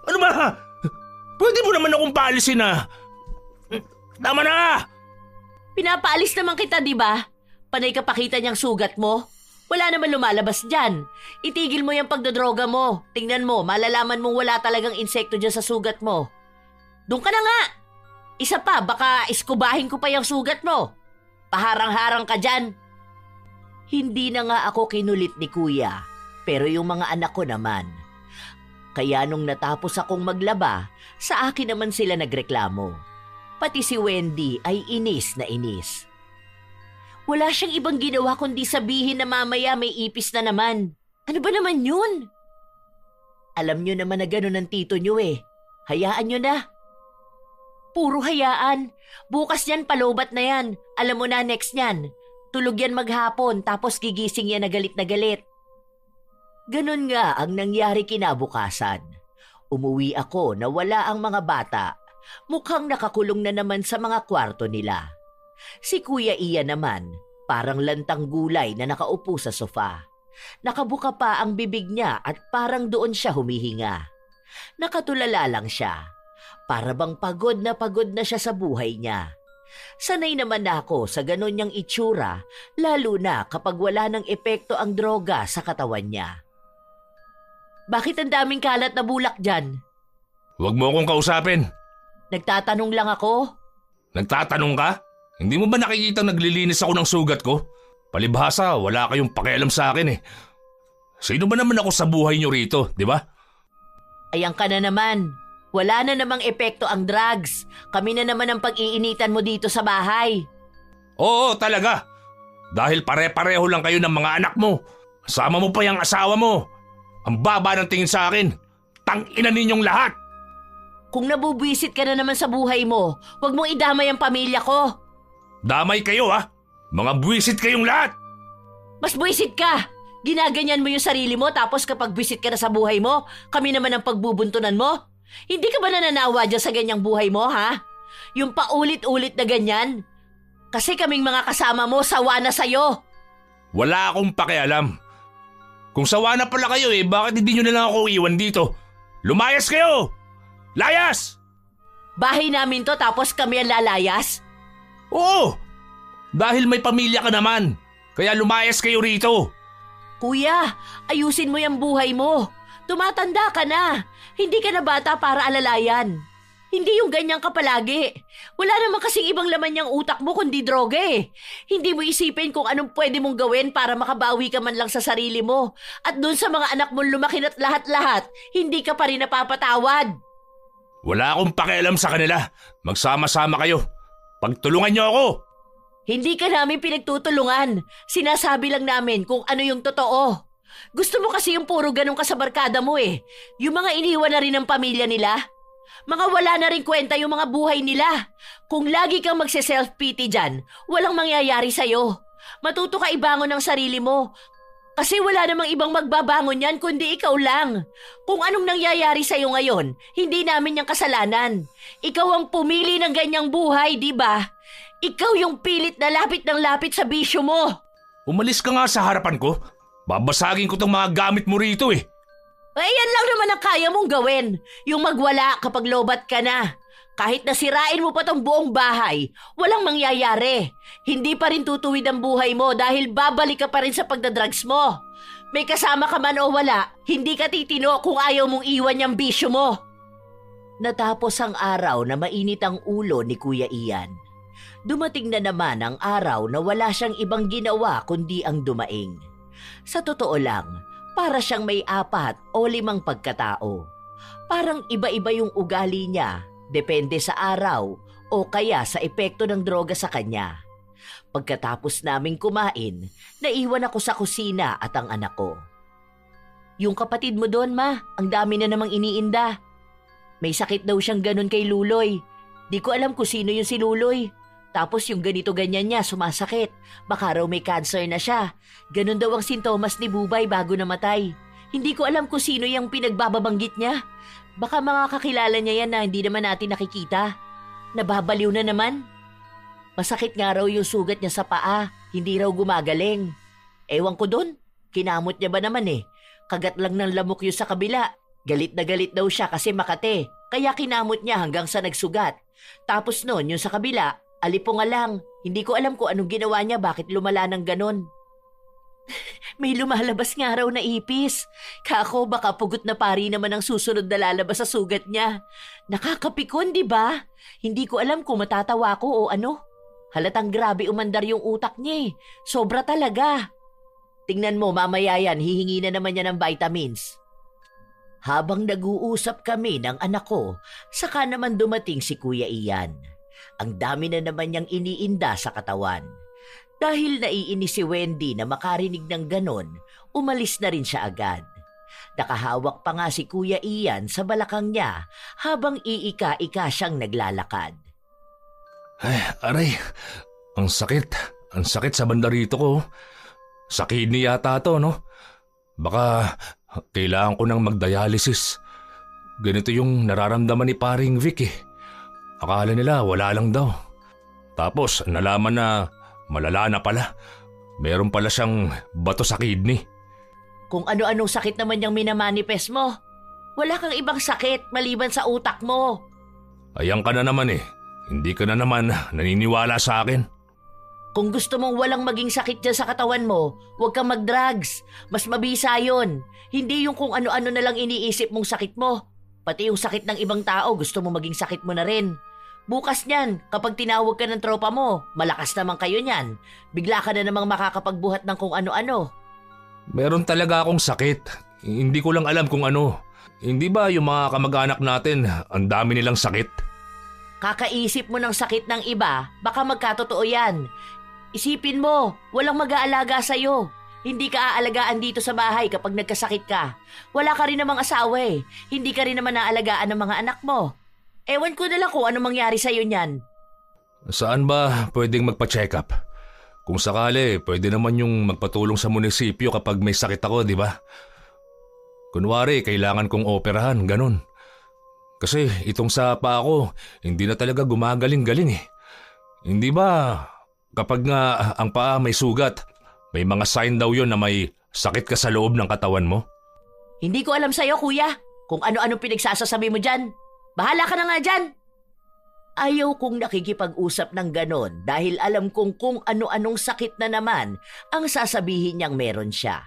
ano ba? Pwede mo naman akong paalisin ah. Tama na! Pinapaalis naman kita, di ba? Panay ka pakita niyang sugat mo. Wala naman lumalabas dyan. Itigil mo yung pagdodroga mo. Tingnan mo, malalaman mong wala talagang insekto dyan sa sugat mo. Doon ka na nga. Isa pa, baka iskubahin ko pa yung sugat mo. Paharang-harang ka dyan. Hindi na nga ako kinulit ni kuya, pero yung mga anak ko naman. Kaya nung natapos akong maglaba, sa akin naman sila nagreklamo. Pati si Wendy ay inis na inis. Wala siyang ibang ginawa kundi sabihin na mamaya may ipis na naman. Ano ba naman yun? Alam nyo naman na gano'n ang tito nyo eh. Hayaan nyo na. Puro hayaan. Bukas yan, palobat na yan. Alam mo na next yan. Tulog yan maghapon tapos gigising yan na galit. Ganon nga ang nangyari kinabukasan. Umuwi ako na wala ang mga bata. Mukhang nakakulong na naman sa mga kwarto nila. Si Kuya Ian naman, parang lantang gulay na nakaupo sa sofa. Nakabuka pa ang bibig niya at parang doon siya humihinga. Nakatulala lang siya. Para bang pagod na siya sa buhay niya. Sanay naman ako sa ganon niyang itsura, lalo na kapag wala ng epekto ang droga sa katawan niya. Bakit ang daming kalat na bulak dyan? Huwag mo akong kausapin. Nagtatanong lang ako. Nagtatanong ka? Hindi mo ba nakikita naglilinis ako ng sugat ko? Palibhasa, wala kayong pakialam sa akin eh. Sino ba naman ako sa buhay niyo rito, di ba? Ayan ka na naman. Wala na namang epekto ang drugs. Kami na naman ang pag-iinitan mo dito sa bahay. Oo, talaga. Dahil pare-pareho lang kayo ng mga anak mo. Sama mo pa yung asawa mo. Ang baba ng tingin sa akin. Tang-ina ninyong lahat. Kung nabubwisit ka na naman sa buhay mo, huwag mong idamay ang pamilya ko. Damay kayo ha. Mga buwisit kayong lahat. Mas buwisit ka. Ginaganyan mo yung sarili mo tapos kapag buwisit ka na sa buhay mo, kami naman ang pagbubuntunan mo. Hindi ka ba nananawa dyan sa ganyang buhay mo, ha? Yung paulit-ulit na ganyan? Kasi kaming mga kasama mo, sawa na sa'yo. Wala akong pakialam. Kung sawa na pala kayo bakit hindi nyo na lang ako iwan dito? Lumayas kayo! Layas! Bahay namin to tapos kami ang lalayas? Oo! Dahil may pamilya ka naman. Kaya lumayas kayo rito. Kuya, ayusin mo yung buhay mo. Tumatanda ka na. Hindi ka na bata para alalayan. Hindi yung ganyan ka palagi. Wala naman kasing ibang laman yung utak mo kundi droga eh. Hindi mo isipin kung anong pwede mong gawin para makabawi ka man lang sa sarili mo. At dun sa mga anak mong lumaki at lahat-lahat, hindi ka pa rin napapatawad. Wala akong pakialam sa kanila. Magsama-sama kayo. Pagtulungan niyo ako. Hindi ka namin pinagtutulungan. Sinasabi lang namin kung ano yung totoo. Gusto mo kasi yung puro ganun ka sa barkada mo eh. Yung mga iniwan na rin ng pamilya nila. Mga wala na rin kwenta yung mga buhay nila. Kung lagi kang magse-self-pity dyan, walang mangyayari sa'yo. Matuto ka ibangon ng sarili mo. Kasi wala namang ibang magbabangon yan kundi ikaw lang. Kung anong nangyayari sa'yo ngayon, hindi namin yung kasalanan. Ikaw ang pumili ng ganyang buhay, di ba? Ikaw yung pilit na lapit ng lapit sa bisyo mo. Umalis ka nga sa harapan ko. Babasagin ko tong mga gamit mo rito eh. Yan lang naman ang kaya mong gawin. Yung magwala kapag lobat ka na. Kahit nasirain mo pa tong buong bahay, walang mangyayari. Hindi pa rin tutuwid ang buhay mo dahil babalik ka pa rin sa pagdadrugs mo. May kasama ka man o wala, hindi ka titino kung ayaw mong iwan yung bisyo mo. Natapos ang araw na mainit ang ulo ni Kuya Ian. Dumating na naman ang araw na wala siyang ibang ginawa kundi ang dumaing. Sa totoo lang, para siyang may 4 o 5 pagkatao. Parang iba-iba yung ugali niya, depende sa araw o kaya sa epekto ng droga sa kanya. Pagkatapos naming kumain, naiwan ako sa kusina at ang anak ko. Yung kapatid mo doon, ma, ang dami na namang iniinda. May sakit daw siyang ganun kay Luloy. Di ko alam kung sino yung si Luloy. Tapos yung ganito-ganyan niya, sumasakit. Baka raw may cancer na siya. Ganun daw ang sintomas ni Bubay bago namatay. Hindi ko alam kung sino yung pinagbababanggit niya. Baka mga kakilala niya yan na hindi naman natin nakikita. Nababaliw na naman. Masakit nga raw yung sugat niya sa paa. Hindi raw gumagaling. Ewan ko dun. Kinamot niya ba naman eh. Kagat lang ng lamok yun sa kabila. Galit na galit daw siya kasi Makate. Kaya kinamot niya hanggang sa nagsugat. Tapos noon yung sa kabila, alipo nga lang. Hindi ko alam kung anong ginawa niya, bakit lumala ng ganon. May lumalabas nga raw na ipis. Kako, baka pugot na pari naman ang susunod na lalabas sa sugat niya. Nakakapikon, di ba? Hindi ko alam kung matatawa ko o ano. Halatang grabe umandar yung utak niya eh. Sobra talaga. Tingnan mo, mamaya yan, hihingi na naman niya ng vitamins. Habang nag-uusap kami ng anak ko, saka naman dumating si Kuya Ian. Ang dami na naman niyang iniinda sa katawan. Dahil naiinis si Wendy na makarinig ng ganon, umalis na rin siya agad. Nakahawak pa nga si Kuya Ian sa balakang niya habang iika-ika siyang naglalakad. Ay, aray. Ang sakit. Ang sakit sa banda rito ko. Sa kidney yata to, no? Baka kailangan ko ng mag-dialysis. Ganito yung nararamdaman ni paring Vic eh. Akala nila wala lang daw. Tapos nalaman na malala na pala. Meron pala siyang bato sa kidney. Kung ano-anong sakit naman yung minamanifest mo. Wala kang ibang sakit maliban sa utak mo. Ayan ka na naman eh. Hindi ka na naman naniniwala sa akin. Kung gusto mong walang maging sakit dyan sa katawan mo, huwag kang mag-drugs. Mas mabisa yun. Hindi yung kung ano-ano na lang iniisip mong sakit mo. Pati yung sakit ng ibang tao gusto mo maging sakit mo na rin. Bukas niyan, kapag tinawag ka ng tropa mo, malakas naman kayo niyan. Bigla ka na namang makakapagbuhat ng kung ano-ano. Meron talaga akong sakit. Hindi ko lang alam kung ano. Hindi ba yung mga kamag-anak natin, ang dami nilang sakit? Kakaisip mo ng sakit ng iba, baka magkatotoo yan. Isipin mo, walang mag-aalaga sa'yo. Hindi ka aalagaan dito sa bahay kapag nagkasakit ka. Wala ka rin namang asawa eh. Hindi ka rin naman naalagaan ng mga anak mo. Ewan ko na lang kung ano mangyari sa'yo niyan. Saan ba pwedeng magpa-check up? Kung sakali, pwede naman yung magpatulong sa munisipyo kapag may sakit ako, di ba? Kunwari, kailangan kong operahan, ganun. Kasi itong sa paa ko, hindi na talaga gumagaling-galing eh. Hindi ba kapag nga ang paa may sugat, may mga sign daw yon na may sakit ka sa loob ng katawan mo? Hindi ko alam sa'yo, kuya. Kung ano-ano pinagsasasabi mo dyan. Bahala ka na nga dyan. Ayaw kong nakikipag-usap ng ganon dahil alam kong kung ano-anong sakit na naman ang sasabihin niyang meron siya.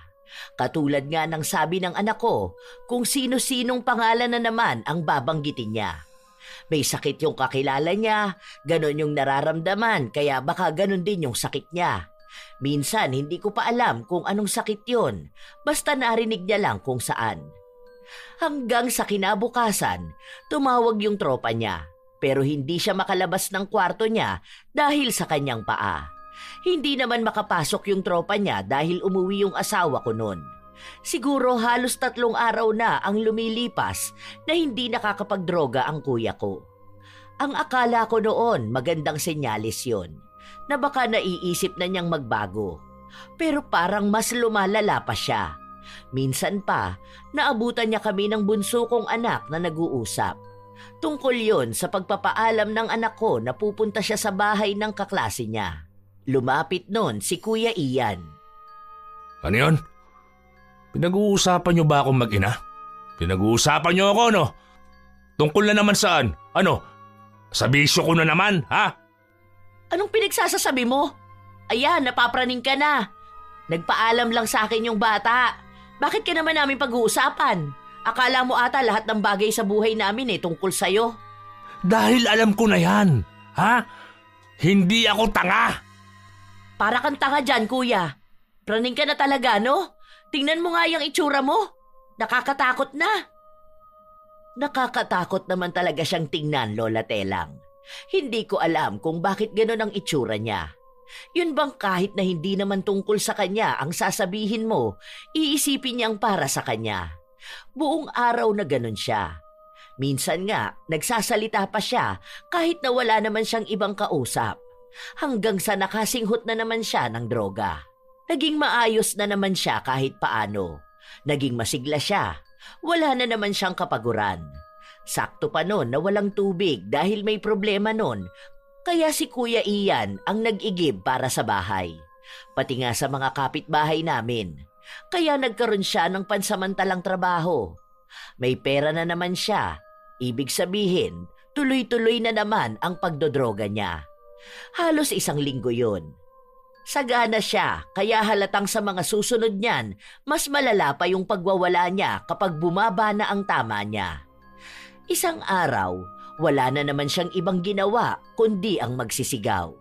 Katulad nga ng sabi ng anak ko, kung sino-sinong pangalan na naman ang babanggitin niya. May sakit yung kakilala niya, ganon yung nararamdaman, kaya baka ganon din yung sakit niya. Minsan hindi ko pa alam kung anong sakit yon, basta narinig niya lang kung saan. Hanggang sa kinabukasan, tumawag yung tropa niya, pero hindi siya makalabas ng kwarto niya dahil sa kanyang paa. Hindi naman makapasok yung tropa niya dahil umuwi yung asawa ko noon. Siguro halos 3 araw na ang lumilipas na hindi nakakapagdroga ang kuya ko. Ang akala ko noon magandang senyalis yon, na baka naiisip na niyang magbago. Pero parang mas lumalala pa siya. Minsan pa, naabutan niya kami ng bunso kong anak na nag-uusap. Tungkol yon sa pagpapaalam ng anak ko na pupunta siya sa bahay ng kaklase niya. Lumapit noon si Kuya Ian. Ano yun? Pinag-uusapan niyo ba akong mag-ina? Pinag-uusapan niyo ako, no? Tungkol na naman saan? Ano? Sa bisyo ko na naman, ha? Anong pinagsasasabi mo? Ayan, napapraning ka na. Nagpaalam lang sa akin yung bata. Bakit ka naman namin pag-uusapan? Akala mo ata lahat ng bagay sa buhay namin tungkol sa'yo. Dahil alam ko na yan, ha? Hindi ako tanga. Para kang tanga dyan, kuya. Praning ka na talaga, no? Tingnan mo nga yung itsura mo. Nakakatakot na. Nakakatakot naman talaga siyang tingnan, Lola Telang. Hindi ko alam kung bakit gano'n ang itsura niya. Yun bang kahit na hindi naman tungkol sa kanya ang sasabihin mo, iisipin niyang para sa kanya? Buong araw na gano'n siya. Minsan nga, nagsasalita pa siya kahit na wala naman siyang ibang kausap. Hanggang sa nakasinghot na naman siya ng droga. Naging maayos na naman siya kahit paano. Naging masigla siya. Wala na naman siyang kapaguran. Sakto pa noon na walang tubig dahil may problema noon. Kaya si Kuya Ian ang nag-igib para sa bahay. Pati nga sa mga kapitbahay namin. Kaya nagkaroon siya ng pansamantalang trabaho. May pera na naman siya. Ibig sabihin, tuloy-tuloy na naman ang pagdodroga niya. Halos 1 linggo yun. Sagana siya, kaya halatang sa mga susunod niyan, mas malala pa yung pagwawala niya kapag bumaba na ang tama niya. Isang araw, wala na naman siyang ibang ginawa kundi ang magsisigaw.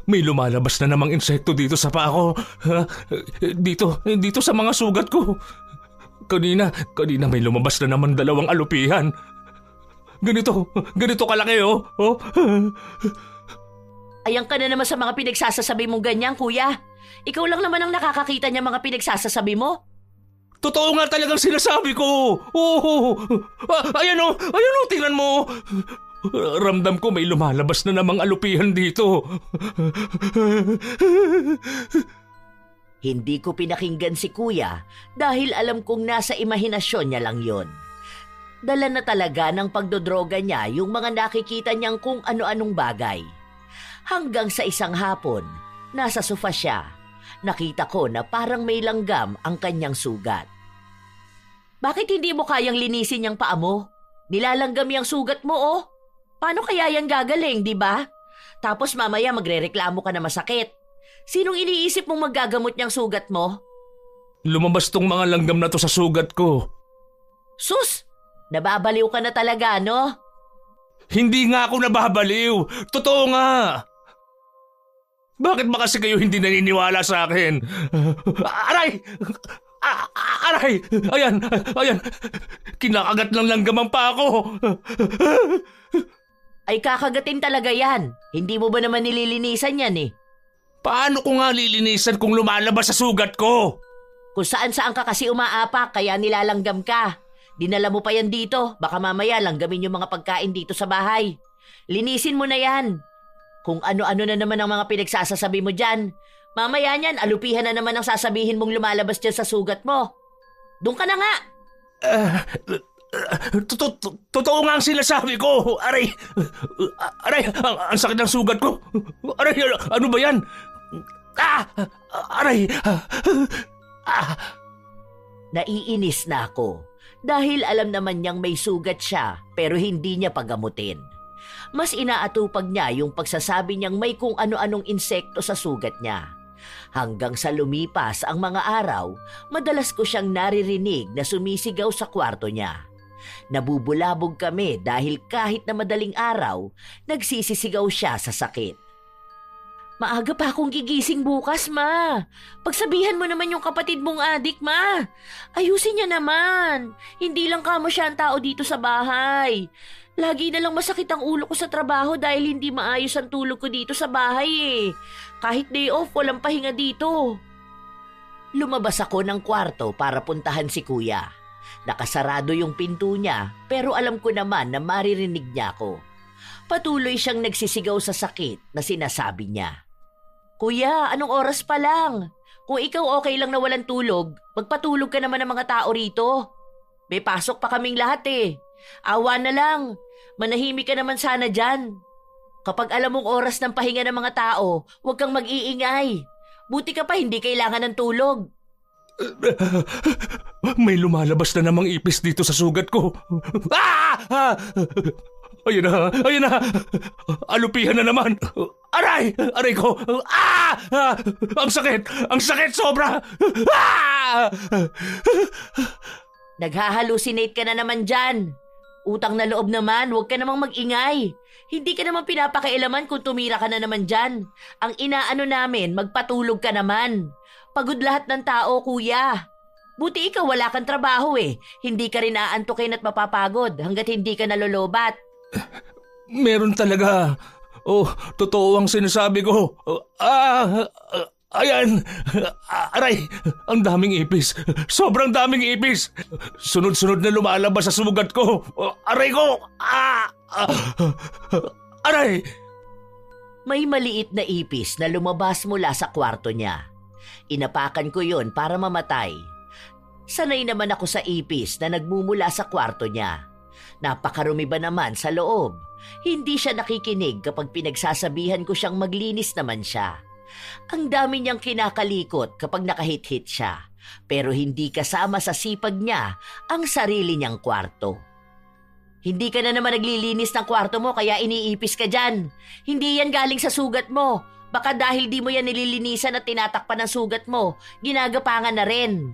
May lumalabas na namang insekto dito sa paa ko. Dito sa mga sugat ko. Kanina may lumabas na naman 2 alupihan. Ganito kalaki oh. Ayan ka na naman sa mga pinagsasasabi mong ganyan, kuya. Ikaw lang naman ang nakakakita niya mga pinagsasasabi mo. Totoo nga talagang sinasabi ko. Oh. Ayan oh, tingnan mo. Ramdam ko may lumalabas na namang alupihan dito. Hindi ko pinakinggan si kuya dahil alam kong nasa imahinasyon niya lang yon. Dala na talaga ng pagdodroga niya yung mga nakikita niyang kung ano-anong bagay. Hanggang sa isang hapon, nasa sofa siya. Nakita ko na parang may langgam ang kanyang sugat. Bakit hindi mo kayang linisin yung paa mo? Nilalanggam yung sugat mo oh. Paano kaya yan gagaling, di ba? Tapos mamaya magrereklamo ka na masakit. Sinong iniisip mong maggagamot niyang sugat mo? Lumabas tong mga langgam na to sa sugat ko. Sus! Nababaliw ka na talaga, no? Hindi nga ako nababaliw. Totoo nga. Bakit ba kasi kayo hindi naniniwala sa akin? Aray! Aray! Ayan! Kinakagat ng langgam ang paa ko. Ay kakagatin talaga yan. Hindi mo ba naman nililinisan yan eh? Paano ko nga lilinisan kung lumalabas sa sugat ko? Kung saan-saan ka kasi umaapak kaya nilalanggam ka. Dinala mo pa yan dito. Baka mamaya langgamin yung mga pagkain dito sa bahay. Linisin mo na yan. Kung ano-ano na naman ang mga pinagsasasabi mo dyan. Mamaya niyan, alupihan na naman ang sasabihin mong lumalabas dyan sa sugat mo. Doon ka na nga. Totoo nga ang sinasabi ko. Aray, ang sakit ng sugat ko. Aray, ano ba yan? Aray. Naiinis na ako dahil alam naman niyang may sugat siya pero hindi niya pagamutin. Mas inaatupag niya yung pagsasabi niyang may kung ano-anong insekto sa sugat niya. Hanggang sa lumipas ang mga araw, madalas ko siyang naririnig na sumisigaw sa kwarto niya. Nabubulabog kami dahil kahit na madaling araw, nagsisisigaw siya sa sakit. Maaga pa akong gigising bukas, ma. Pagsabihan mo naman yung kapatid mong adik, ma. Ayusin niya naman. Hindi lang kamo siya ang tao dito sa bahay. Lagi na lang masakit ang ulo ko sa trabaho dahil hindi maayos ang tulog ko dito sa bahay eh. Kahit day off, walang pahinga dito. Lumabas ako ng kwarto para puntahan si kuya. Nakasarado yung pinto niya pero alam ko naman na maririnig niya ako. Patuloy siyang nagsisigaw sa sakit na sinasabi niya. Kuya, anong oras pa lang? Kung ikaw okay lang na walang tulog, magpatulog ka naman ng mga tao rito. May pasok pa kaming lahat eh. Awa na lang. Manahimik ka naman sana dyan. Kapag alam mong oras ng pahinga ng mga tao, huwag kang mag-iingay. Buti ka pa hindi kailangan ng tulog. May lumalabas na namang ipis dito sa sugat ko. Ayun na. Alupihan na naman. Aray ko. Ang sakit sobra. Naghahalusinate ka na naman dyan. Utang na loob naman, huwag ka namang mag-ingay. Hindi ka naman pinapakailaman kung tumira ka na naman dyan. Ang inaano namin, magpatulog ka naman. Pagod lahat ng tao, kuya. Buti ikaw wala kang trabaho eh. Hindi ka rin aantukin at mapapagod hanggat hindi ka nalolobat. Meron talaga. Oh, totoo ang sinasabi ko. Ayan. Aray, ang daming ipis. Sobrang daming ipis. Sunod-sunod na lumalabas sa sugat ko. Aray ko. Aray. May maliit na ipis na lumabas mula sa kwarto niya. Inapakan ko yon para mamatay. Sanay naman ako sa ipis na nagmumula sa kwarto niya. Napakarumi ba naman sa loob? Hindi siya nakikinig kapag pinagsasabihan ko siyang maglinis naman siya. Ang dami niyang kinakalikot kapag nakahit-hit siya, pero hindi kasama sa sipag niya ang sarili niyang kwarto. Hindi ka na naman naglilinis ng kwarto mo kaya iniipis ka dyan. Hindi yan galing sa sugat mo. Baka dahil di mo yan nililinisan at tinatakpan ng sugat mo, ginagapangan na rin.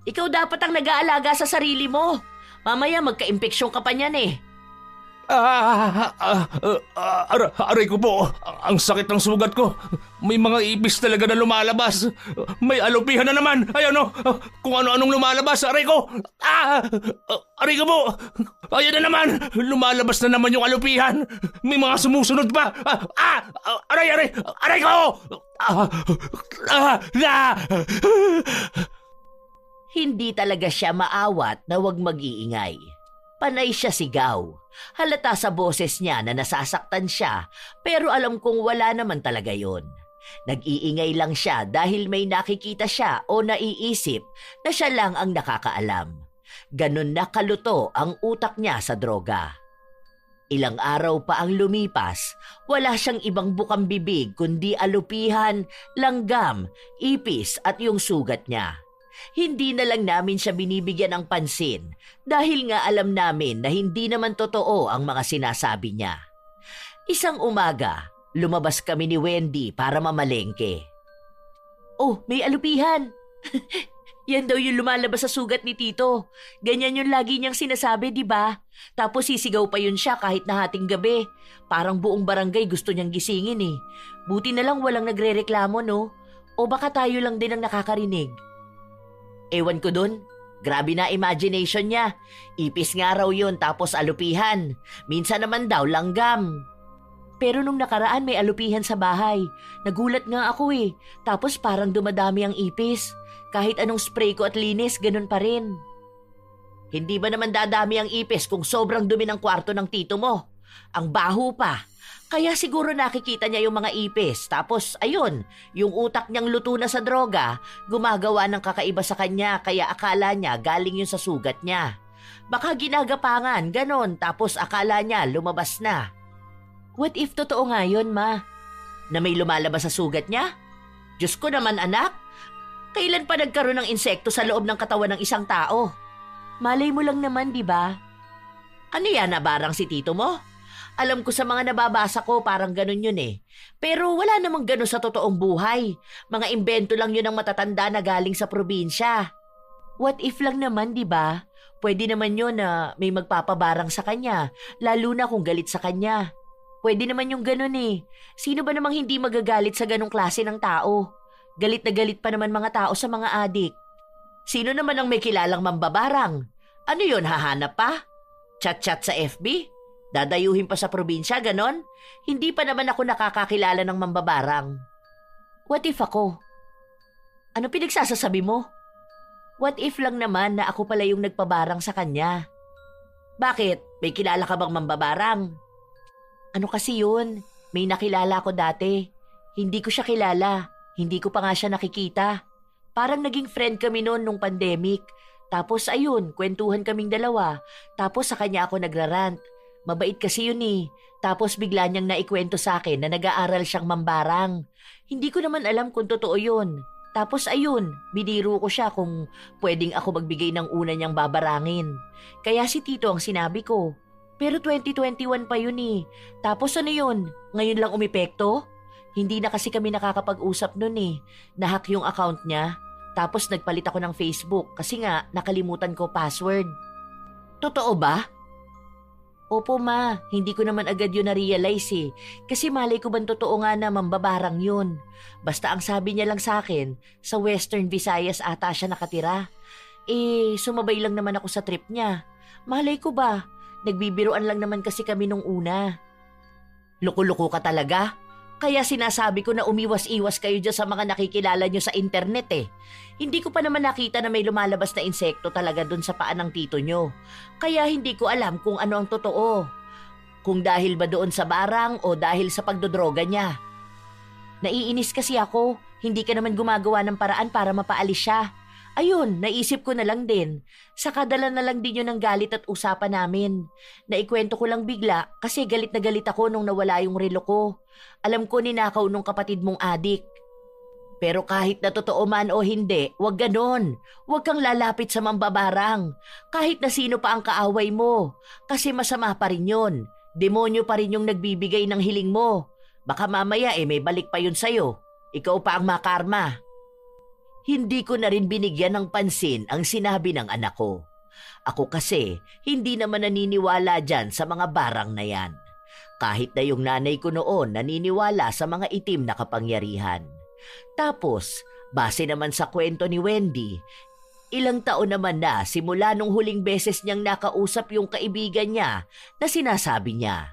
Ikaw dapat ang nag-aalaga sa sarili mo. Mamaya magka-impeksyon ka pa niyan eh. Aray ko po, ang sakit ng sugat ko. May mga ipis talaga na lumalabas. May alupihan na naman. Ayan o, kung ano-anong lumalabas. Aray ko. Aray ko po. Ayan na naman. Lumalabas na naman yung alupihan. May mga sumusunod pa. Aray ko. Hindi talaga siya maawat na wag mag-iingay. Panay siya sigaw. Halata sa boses niya na nasasaktan siya, pero alam kong wala naman talaga yon. Nag-iingay lang siya dahil may nakikita siya o naiisip na siya lang ang nakakaalam. Ganon na kaluto ang utak niya sa droga. Ilang araw pa ang lumipas, wala siyang ibang bukang bibig kundi alupihan, langgam, ipis at yung sugat niya. Hindi na lang namin siya binibigyan ng pansin dahil nga alam namin na hindi naman totoo ang mga sinasabi niya. Isang umaga, lumabas kami ni Wendy para mamalengke. Oh, may alupihan! Yan daw yung lumalabas sa sugat ni Tito. Ganyan yung lagi niyang sinasabi, di ba? Tapos sisigaw pa yun siya kahit na hating gabi. Parang buong barangay gusto niyang gisingin eh. Buti na lang walang nagrereklamo, no? O baka tayo lang din ang nakakarinig. Ewan ko dun. Grabe na imagination niya. Ipis nga raw yun tapos alupihan. Minsan naman daw langgam. Pero nung nakaraan may alupihan sa bahay. Nagulat nga ako eh. Tapos parang dumadami ang ipis. Kahit anong spray ko at linis, ganun pa rin. Hindi ba naman dadami ang ipis kung sobrang dumi ng kwarto ng tito mo? Ang baho pa. Kaya siguro nakikita niya yung mga ipis. Tapos ayun, yung utak niyang luto na sa droga, gumagawa ng kakaiba sa kanya kaya akala niya galing yun sa sugat niya. Baka ginagapangan, ganon, tapos akala niya lumabas na. What if totoo nga yun, ma? Na may lumalabas sa sugat niya? Diyos ko naman, anak. Kailan pa nagkaroon ng insekto sa loob ng katawan ng isang tao? Malay mo lang naman, di ba? Ano yan, nabarang si tito mo? Alam ko sa mga nababasa ko parang ganun yun eh. Pero wala namang ganun sa totoong buhay. Mga imbento lang yun ng matatanda na galing sa probinsya. What if lang naman, di ba? Pwede naman yun na may magpapabarang sa kanya, lalo na kung galit sa kanya. Pwede naman yung ganun eh. Sino ba namang hindi magagalit sa ganung klase ng tao? Galit na galit pa naman mga tao sa mga adik. Sino naman ang may kilalang mambabarang? Ano yun, hahanap pa? Chat-chat sa FB? Dadayuhin pa sa probinsya, ganon? Hindi pa naman ako nakakakilala ng mambabarang. What if ako? Ano pinagsasasabi mo? What if lang naman na ako pala yung nagpabarang sa kanya? Bakit? May kilala ka bang mambabarang? Ano kasi yun? May nakilala ko dati. Hindi ko siya kilala. Hindi ko pa nga siya nakikita. Parang naging friend kami noon nung pandemic. Tapos ayun, kwentuhan kaming dalawa. Tapos sa kanya ako nagrarant. Mabait kasi yun eh. Tapos bigla niyang naikwento sa akin na nag-aaral siyang mambarang. Hindi ko naman alam kung totoo yun. Tapos ayun, biniro ko siya kung pwedeng ako magbigay ng una niyang babarangin. Kaya si Tito ang sinabi ko. Pero 2021 pa yun eh. Tapos ano yun? Ngayon lang umepekto? Hindi na kasi kami nakakapag-usap nun eh. Nahack yung account niya. Tapos nagpalit ako ng Facebook kasi nga nakalimutan ko password. Totoo ba? Opo ma, hindi ko naman agad yun na-realize eh. Kasi malay ko bang totoo nga na mambabarang yun. Basta ang sabi niya lang sa akin, sa Western Visayas ata siya nakatira. Sumabay lang naman ako sa trip niya. Malay ko ba, nagbibiruan lang naman kasi kami nung una. Loko-loko ka talaga? Kaya sinasabi ko na umiwas-iwas kayo dyan sa mga nakikilala nyo sa internet eh. Hindi ko pa naman nakita na may lumalabas na insekto talaga dun sa paan ng tito nyo. Kaya hindi ko alam kung ano ang totoo. Kung dahil ba doon sa barang o dahil sa pagdodroga niya. Naiinis kasi ako, hindi ka naman gumagawa ng paraan para mapaalis siya. Ayun, naisip ko na lang din. Saka dala na lang din yun ng galit at usapan namin. Naikwento ko lang bigla kasi galit na galit ako nung nawala yung relo ko. Alam ko ninakaw nung kapatid mong adik. Pero kahit na totoo man o hindi, wag ganon. Wag kang lalapit sa mambabarang. Kahit na sino pa ang kaaway mo. Kasi masama pa rin yun. Demonyo pa rin yung nagbibigay ng hiling mo. Baka mamaya may balik pa yun sa'yo. Ikaw pa ang makarma. Hindi ko na rin binigyan ng pansin ang sinabi ng anak ko. Ako kasi, hindi naman naniniwala dyan sa mga barang na yan. Kahit na yung nanay ko noon naniniwala sa mga itim na kapangyarihan. Tapos, base naman sa kwento ni Wendy, ilang taon naman na simula nung huling beses niyang nakausap yung kaibigan niya na sinasabi niya.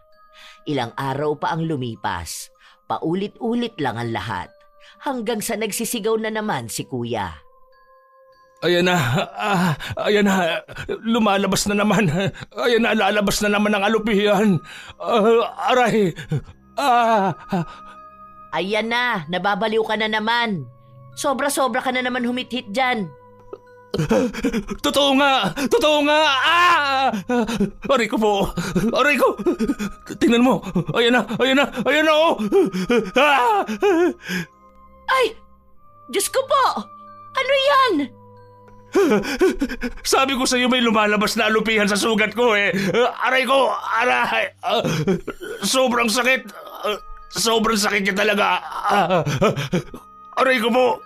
Ilang araw pa ang lumipas, paulit-ulit lang ang lahat. Hanggang sa nagsisigaw na naman si kuya. Ayan na, lumalabas na naman. Ayan na, lalabas na naman ang alupihan. Aray! Ayan na, nababaliw ka na naman. Sobra-sobra ka na naman humit-hit dyan. Totoo nga! Aray ko po! Aray ko! Tingnan mo! Ayan na, oh! Ay! Diyos ko po! Ano yan? Sabi ko sa iyo may lumalabas na alupihan sa sugat ko eh. Aray ko! Aray! Sobrang sakit! Sobrang sakit niya talaga! Aray ko po!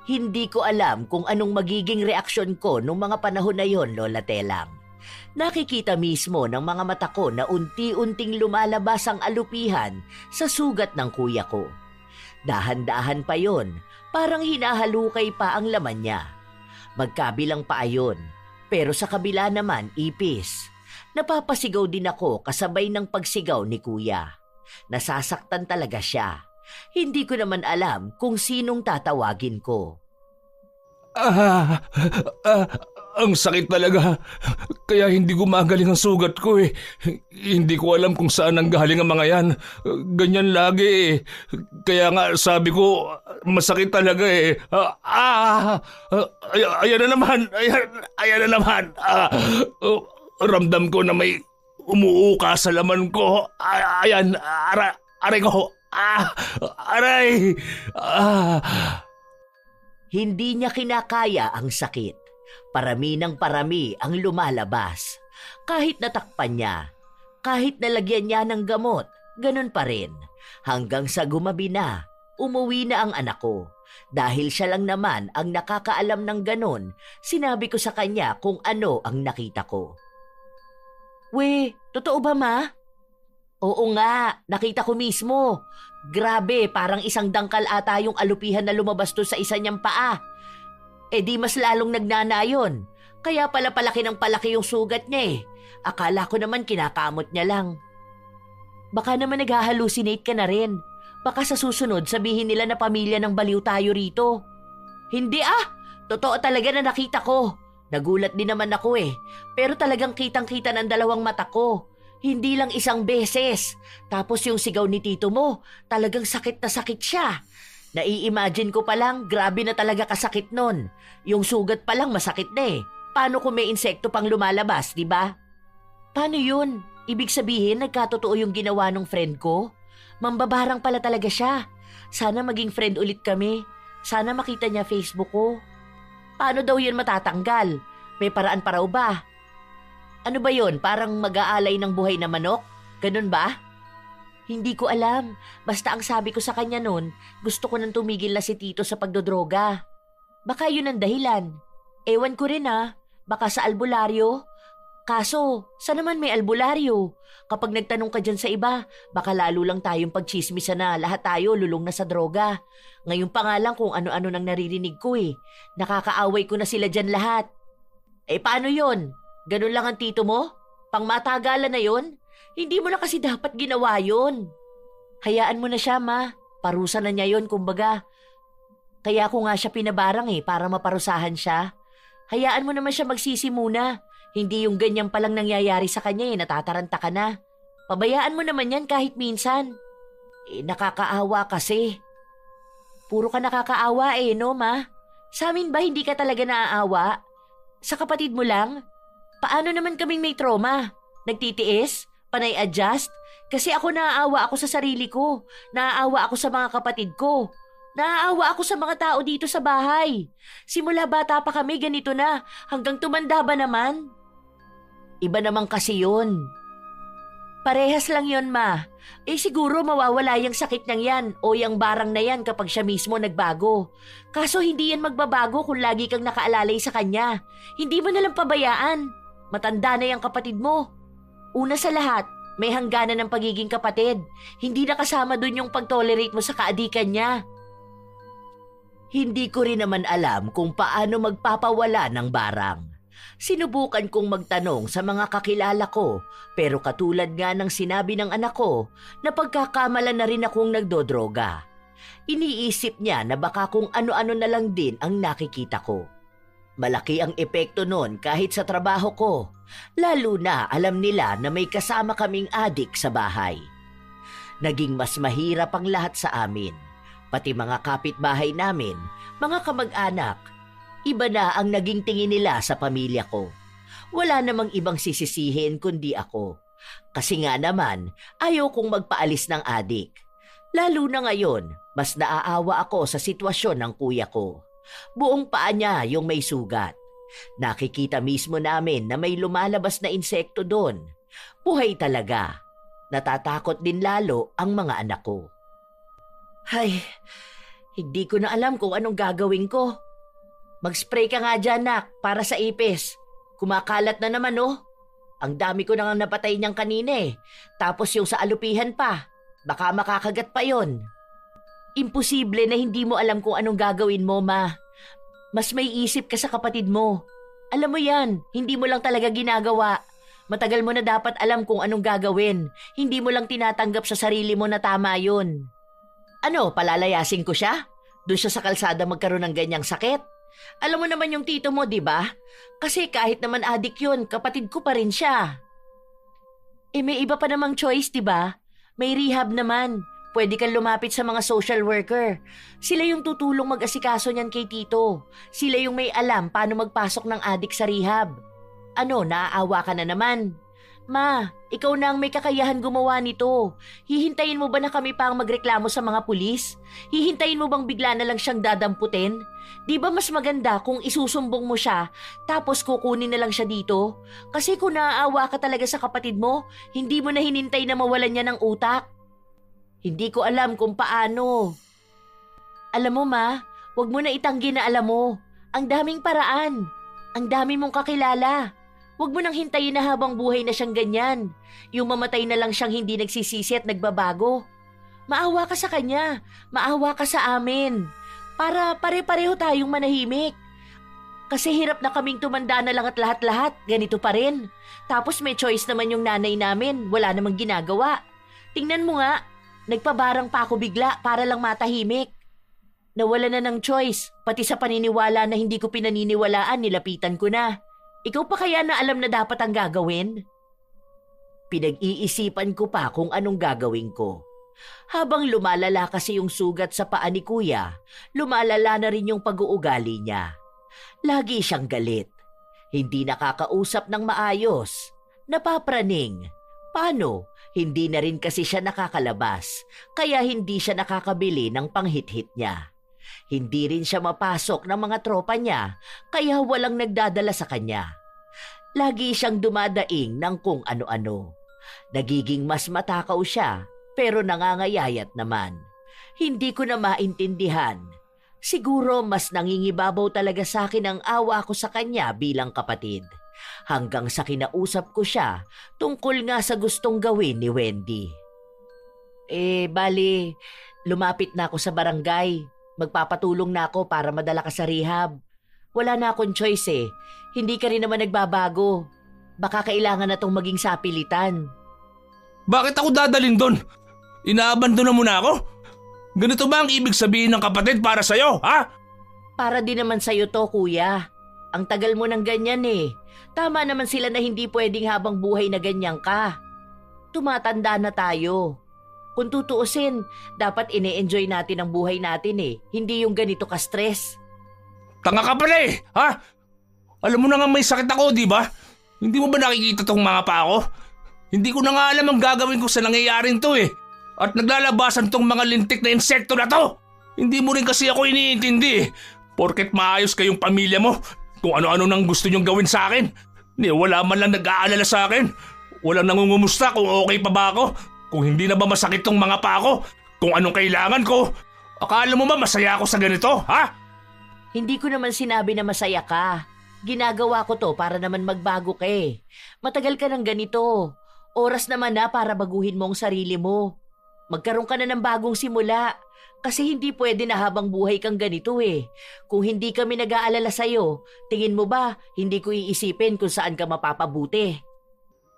Hindi ko alam kung anong magiging reaksyon ko nung mga panahon na yon, Lola Telang. Nakikita mismo ng mga mata ko na unti-unting lumalabas ang alupihan sa sugat ng kuya ko. Dahan-dahan pa yon, parang hinahalukay pa ang laman niya. Magkabilang pa ayon, pero sa kabila naman ipis. Napapasigaw din ako kasabay ng pagsigaw ni kuya. Nasasaktan talaga siya. Hindi ko naman alam kung sinong tatawagin ko. Ang sakit talaga. Kaya hindi gumagaling ang sugat ko eh. Hindi ko alam kung saan ang galing ang mga yan. Ganyan lagi eh. Kaya nga sabi ko, masakit talaga eh. Ayan na naman. Ayan na naman. Ramdam ko na may umuuka sa laman ko. Ayan. Aray ko. Aray. Hindi niya kinakaya ang sakit. Parami ng parami ang lumalabas. Kahit natakpan niya, kahit nalagyan niya ng gamot, ganun pa rin. Hanggang sa gumabi na, umuwi na ang anak ko. Dahil siya lang naman ang nakakaalam ng ganun, sinabi ko sa kanya kung ano ang nakita ko. We, totoo ba ma? Oo nga, nakita ko mismo. Grabe, parang isang dangkal ata yung alupihan na lumabas doon sa isa niyang paa. Di mas lalong nagnanayon. Kaya pala palaki ng palaki yung sugat niya eh. Akala ko naman kinakamot niya lang. Baka naman nag-hallucinate ka na rin. Baka sa susunod sabihin nila na pamilya ng baliw tayo rito. Hindi totoo talaga na nakita ko. Nagulat din naman ako eh. Pero talagang kitang-kita ng dalawang mata ko. Hindi lang isang beses. Tapos yung sigaw ni tito mo, talagang sakit na sakit siya. Nai-imagine ko pa lang, grabe na talaga kasakit nun. Yung sugat pa lang masakit na eh. Paano kung may insekto pang lumalabas, di ba? Paano yun? Ibig sabihin, nagkatotoo yung ginawa ng friend ko? Mambabarang pala talaga siya. Sana maging friend ulit kami. Sana makita niya Facebook ko. Paano daw yun matatanggal? May paraan pa raw ba? Ano ba yun? Parang mag-aalay ng buhay na manok? Ganun ba? Hindi ko alam. Basta ang sabi ko sa kanya nun, gusto ko nang tumigil na si Tito sa pagdodroga. Baka yun ang dahilan. Ewan ko rin Baka sa albularyo? Kaso, saan naman may albularyo? Kapag nagtanong ka dyan sa iba, baka lalo lang tayong pagchismisan na lahat tayo lulong na sa droga. Ngayon pa nga lang kung ano-ano nang naririnig ko eh. Nakakaaway ko na sila dyan lahat. Eh paano yon? Ganun lang ang tito mo? Pangmatagalan na yon? Hindi mo na kasi dapat ginawa yon. Hayaan mo na siya, ma. Parusa na niya yon, kumbaga. Kaya ako nga siya pinabarang para maparusahan siya. Hayaan mo naman siya magsisi muna. Hindi yung ganyan palang nangyayari sa kanya natataranta ka na. Pabayaan mo naman yan kahit minsan. Nakakaawa kasi. Puro ka nakakaawa no, ma? Sa amin ba hindi ka talaga naaawa? Sa kapatid mo lang? Paano naman kaming may trauma? Nagtitiis? Panay adjust? Kasi ako naaawa ako sa sarili ko. Naaawa ako sa mga kapatid ko. Naaawa ako sa mga tao dito sa bahay. Simula bata pa kami ganito na, hanggang tumanda ba naman? Iba naman kasi yun. Parehas lang yun, ma. Siguro mawawala yung sakit niyang yan o yung barang na yan kapag siya mismo nagbago. Kaso hindi yan magbabago kung lagi kang nakaalalay sa kanya. Hindi mo nalang pabayaan. Matanda na yung kapatid mo. Una sa lahat, may hangganan ng pagiging kapatid. Hindi na kasama dun yung pag-tolerate mo sa kaadikan niya. Hindi ko rin naman alam kung paano magpapawala ng barang. Sinubukan kong magtanong sa mga kakilala ko, pero katulad nga ng sinabi ng anak ko na pagkakamalan na rin akong nagdodroga. Iniisip niya na baka kung ano-ano na lang din ang nakikita ko. Malaki ang epekto nun kahit sa trabaho ko, lalo na alam nila na may kasama kaming adik sa bahay. Naging mas mahirap ang lahat sa amin, pati mga kapitbahay namin, mga kamag-anak. Iba na ang naging tingin nila sa pamilya ko. Wala namang ibang sisisihin kundi ako. Kasi nga naman, ayaw kong magpaalis ng adik. Lalo na ngayon, mas naaawa ako sa sitwasyon ng kuya ko. Buong paa niya yung may sugat. Nakikita mismo namin na may lumalabas na insekto doon. Buhay talaga. Natatakot din lalo ang mga anak ko. Ay, hindi ko na alam kung anong gagawin ko. Mag-spray ka nga dyan, nak, para sa ipis. Kumakalat na naman, oh. Ang dami ko nang napatay niyang kanina Tapos yung sa alupihan pa. Baka makakagat pa yon. Imposible na hindi mo alam kung anong gagawin mo, ma. Mas may isip ka sa kapatid mo. Alam mo yan, hindi mo lang talaga ginagawa. Matagal mo na dapat alam kung anong gagawin. Hindi mo lang tinatanggap sa sarili mo na tama yun. Ano, palalayasin ko siya? Doon siya sa kalsada magkaroon ng ganyang sakit? Alam mo naman yung tito mo, di ba? Kasi kahit naman adik yun, kapatid ko pa rin siya. May iba pa namang choice, di ba? May rehab naman. Pwede kang lumapit sa mga social worker. Sila yung tutulong mag-asikaso niyan kay tito. Sila yung may alam paano magpasok ng adik sa rehab. Ano, naaawa ka na naman? Ma, ikaw na ang may kakayahan gumawa nito. Hihintayin mo ba na kami pa ang magreklamo sa mga pulis? Hihintayin mo bang bigla na lang siyang dadamputin? Di ba mas maganda kung isusumbong mo siya tapos kukunin na lang siya dito? Kasi kung naaawa ka talaga sa kapatid mo, hindi mo na hinintay na mawalan niya ng utak. Hindi ko alam kung paano. Alam mo, ma, wag mo na itanggi na alam mo. Ang daming paraan. Ang dami mong kakilala. Huwag mo nang hintayin na habang buhay na siyang ganyan. Yung mamatay na lang siyang hindi nagsisisi at nagbabago. Maawa ka sa kanya. Maawa ka sa amin. Para pare-pareho tayong manahimik. Kasi hirap na kaming tumanda na lang at lahat-lahat. Ganito pa rin. Tapos may choice naman yung nanay namin. Wala namang ginagawa. Tingnan mo nga. Nagpabarang pa ako bigla para lang matahimik. Nawala na ng choice. Pati sa paniniwala na hindi ko pinaniniwalaan, nilapitan ko na. Ikaw pa kaya na alam na dapat ang gagawin? Pinag-iisipan ko pa kung anong gagawin ko. Habang lumalala kasi yung sugat sa paa ni kuya, lumalala na rin yung pag-uugali niya. Lagi siyang galit. Hindi nakakausap ng maayos. Napapraning. Paano? Hindi na rin kasi siya nakakalabas, kaya hindi siya nakakabili ng panghit-hit niya. Hindi rin siya mapasok ng mga tropa niya, kaya walang nagdadala sa kanya. Lagi siyang dumadaing ng kung ano-ano. Nagiging mas matakaw siya, pero nangangayayat naman. Hindi ko na maintindihan. Siguro mas nangingibabaw talaga sa akin ang awa ko sa kanya bilang kapatid. Hanggang sa kinausap ko siya tungkol nga sa gustong gawin ni Wendy. Bali, lumapit na ako sa barangay. Magpapatulong na ako para madala ka sa rehab. Wala na akong choice eh. Hindi ka rin naman nagbabago. Baka kailangan na tong maging sapilitan. Bakit ako dadalhin doon? Inaabandona mo na ako? Ganito ba ang ibig sabihin ng kapatid para sa'yo, ha? Para din naman sa'yo to, kuya. Ang tagal mo ng ganyan eh. Tama naman sila na hindi pwedeng habang buhay na ganyan ka. Tumatanda na tayo. Kung tutuusin, dapat ine-enjoy natin ang buhay natin eh. Hindi yung ganito ka-stress. Tanga ka pala eh, ha? Alam mo na nga may sakit ako, di ba? Hindi mo ba nakikita tong mga pa ako? Hindi ko na nga alam ang gagawin ko sa nangyayaring to eh. At naglalabasan tong mga lintik na insekto na to. Hindi mo rin kasi ako iniintindi eh. Porket maayos kayong pamilya mo, kung ano-ano nang gusto nyong gawin sa akin. Wala man lang nag-aalala sa akin. Walang nangungumusta kung okay pa ba ako. Kung hindi na ba masakit tong mga pa ako. Kung anong kailangan ko. Akala mo ba masaya ako sa ganito, ha? Hindi ko naman sinabi na masaya ka. Ginagawa ko to para naman magbago ka eh. Matagal ka ng ganito. Oras naman na para baguhin mo ang sarili mo. Magkaroon ka na ng bagong simula. Kasi hindi pwede na habang buhay kang ganito eh. Kung hindi kami nag-aalala sa'yo, tingin mo ba hindi ko iisipin kung saan ka mapapabuti?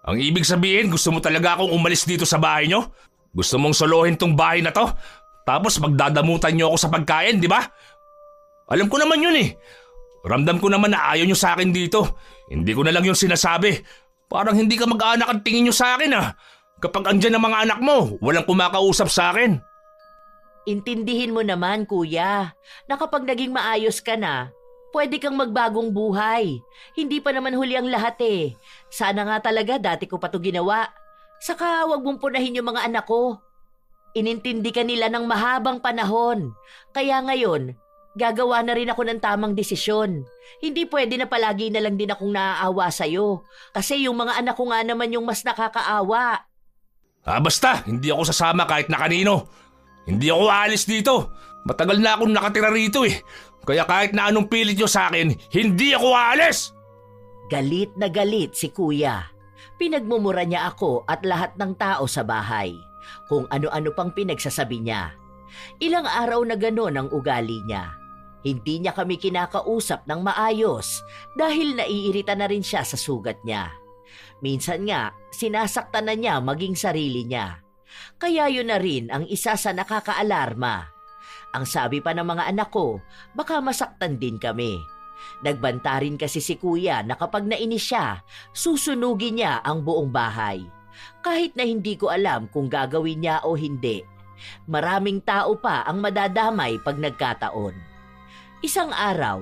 Ang ibig sabihin, gusto mo talaga akong umalis dito sa bahay nyo? Gusto mong solohin tong bahay na to? Tapos magdadamutan nyo ako sa pagkain, di ba? Alam ko naman yun eh. Ramdam ko naman na ayaw nyo sa akin dito. Hindi ko na lang yung sinasabi. Parang hindi ka mag-aanak ang tingin nyo sa akin ah. Kapag andyan ang mga anak mo, walang kumakausap sa akin. Intindihin mo naman, kuya, na kapag naging maayos ka na, pwede kang magbagong buhay. Hindi pa naman huli ang lahat eh. Sana nga talaga dati ko pa to ginawa. Saka wag mong punahin yung mga anak ko. Inintindi ka nila ng mahabang panahon. Kaya ngayon, gagawa na rin ako ng tamang desisyon. Hindi pwede na palagi na lang din akong naaawa sa'yo. Kasi yung mga anak ko nga naman yung mas nakakaawa. Basta, hindi ako sasama kahit na kanino. Hindi ako aalis dito. Matagal na akong nakatira rito eh. Kaya kahit na anong pilit nyo sa akin, hindi ako aalis! Galit na galit si kuya. Pinagmumura niya ako at lahat ng tao sa bahay. Kung ano-ano pang pinagsasabi niya. Ilang araw na gano'n ang ugali niya. Hindi niya kami kinakausap ng maayos dahil naiirita na rin siya sa sugat niya. Minsan nga, sinasaktan na niya maging sarili niya. Kaya yun na rin ang isa sa nakakaalarma. Ang sabi pa ng mga anak ko, baka masaktan din kami. Nagbanta rin kasi si kuya na kapag nainis siya, susunugin niya ang buong bahay. Kahit na hindi ko alam kung gagawin niya o hindi. Maraming tao pa ang madadamay pag nagkataon. Isang araw,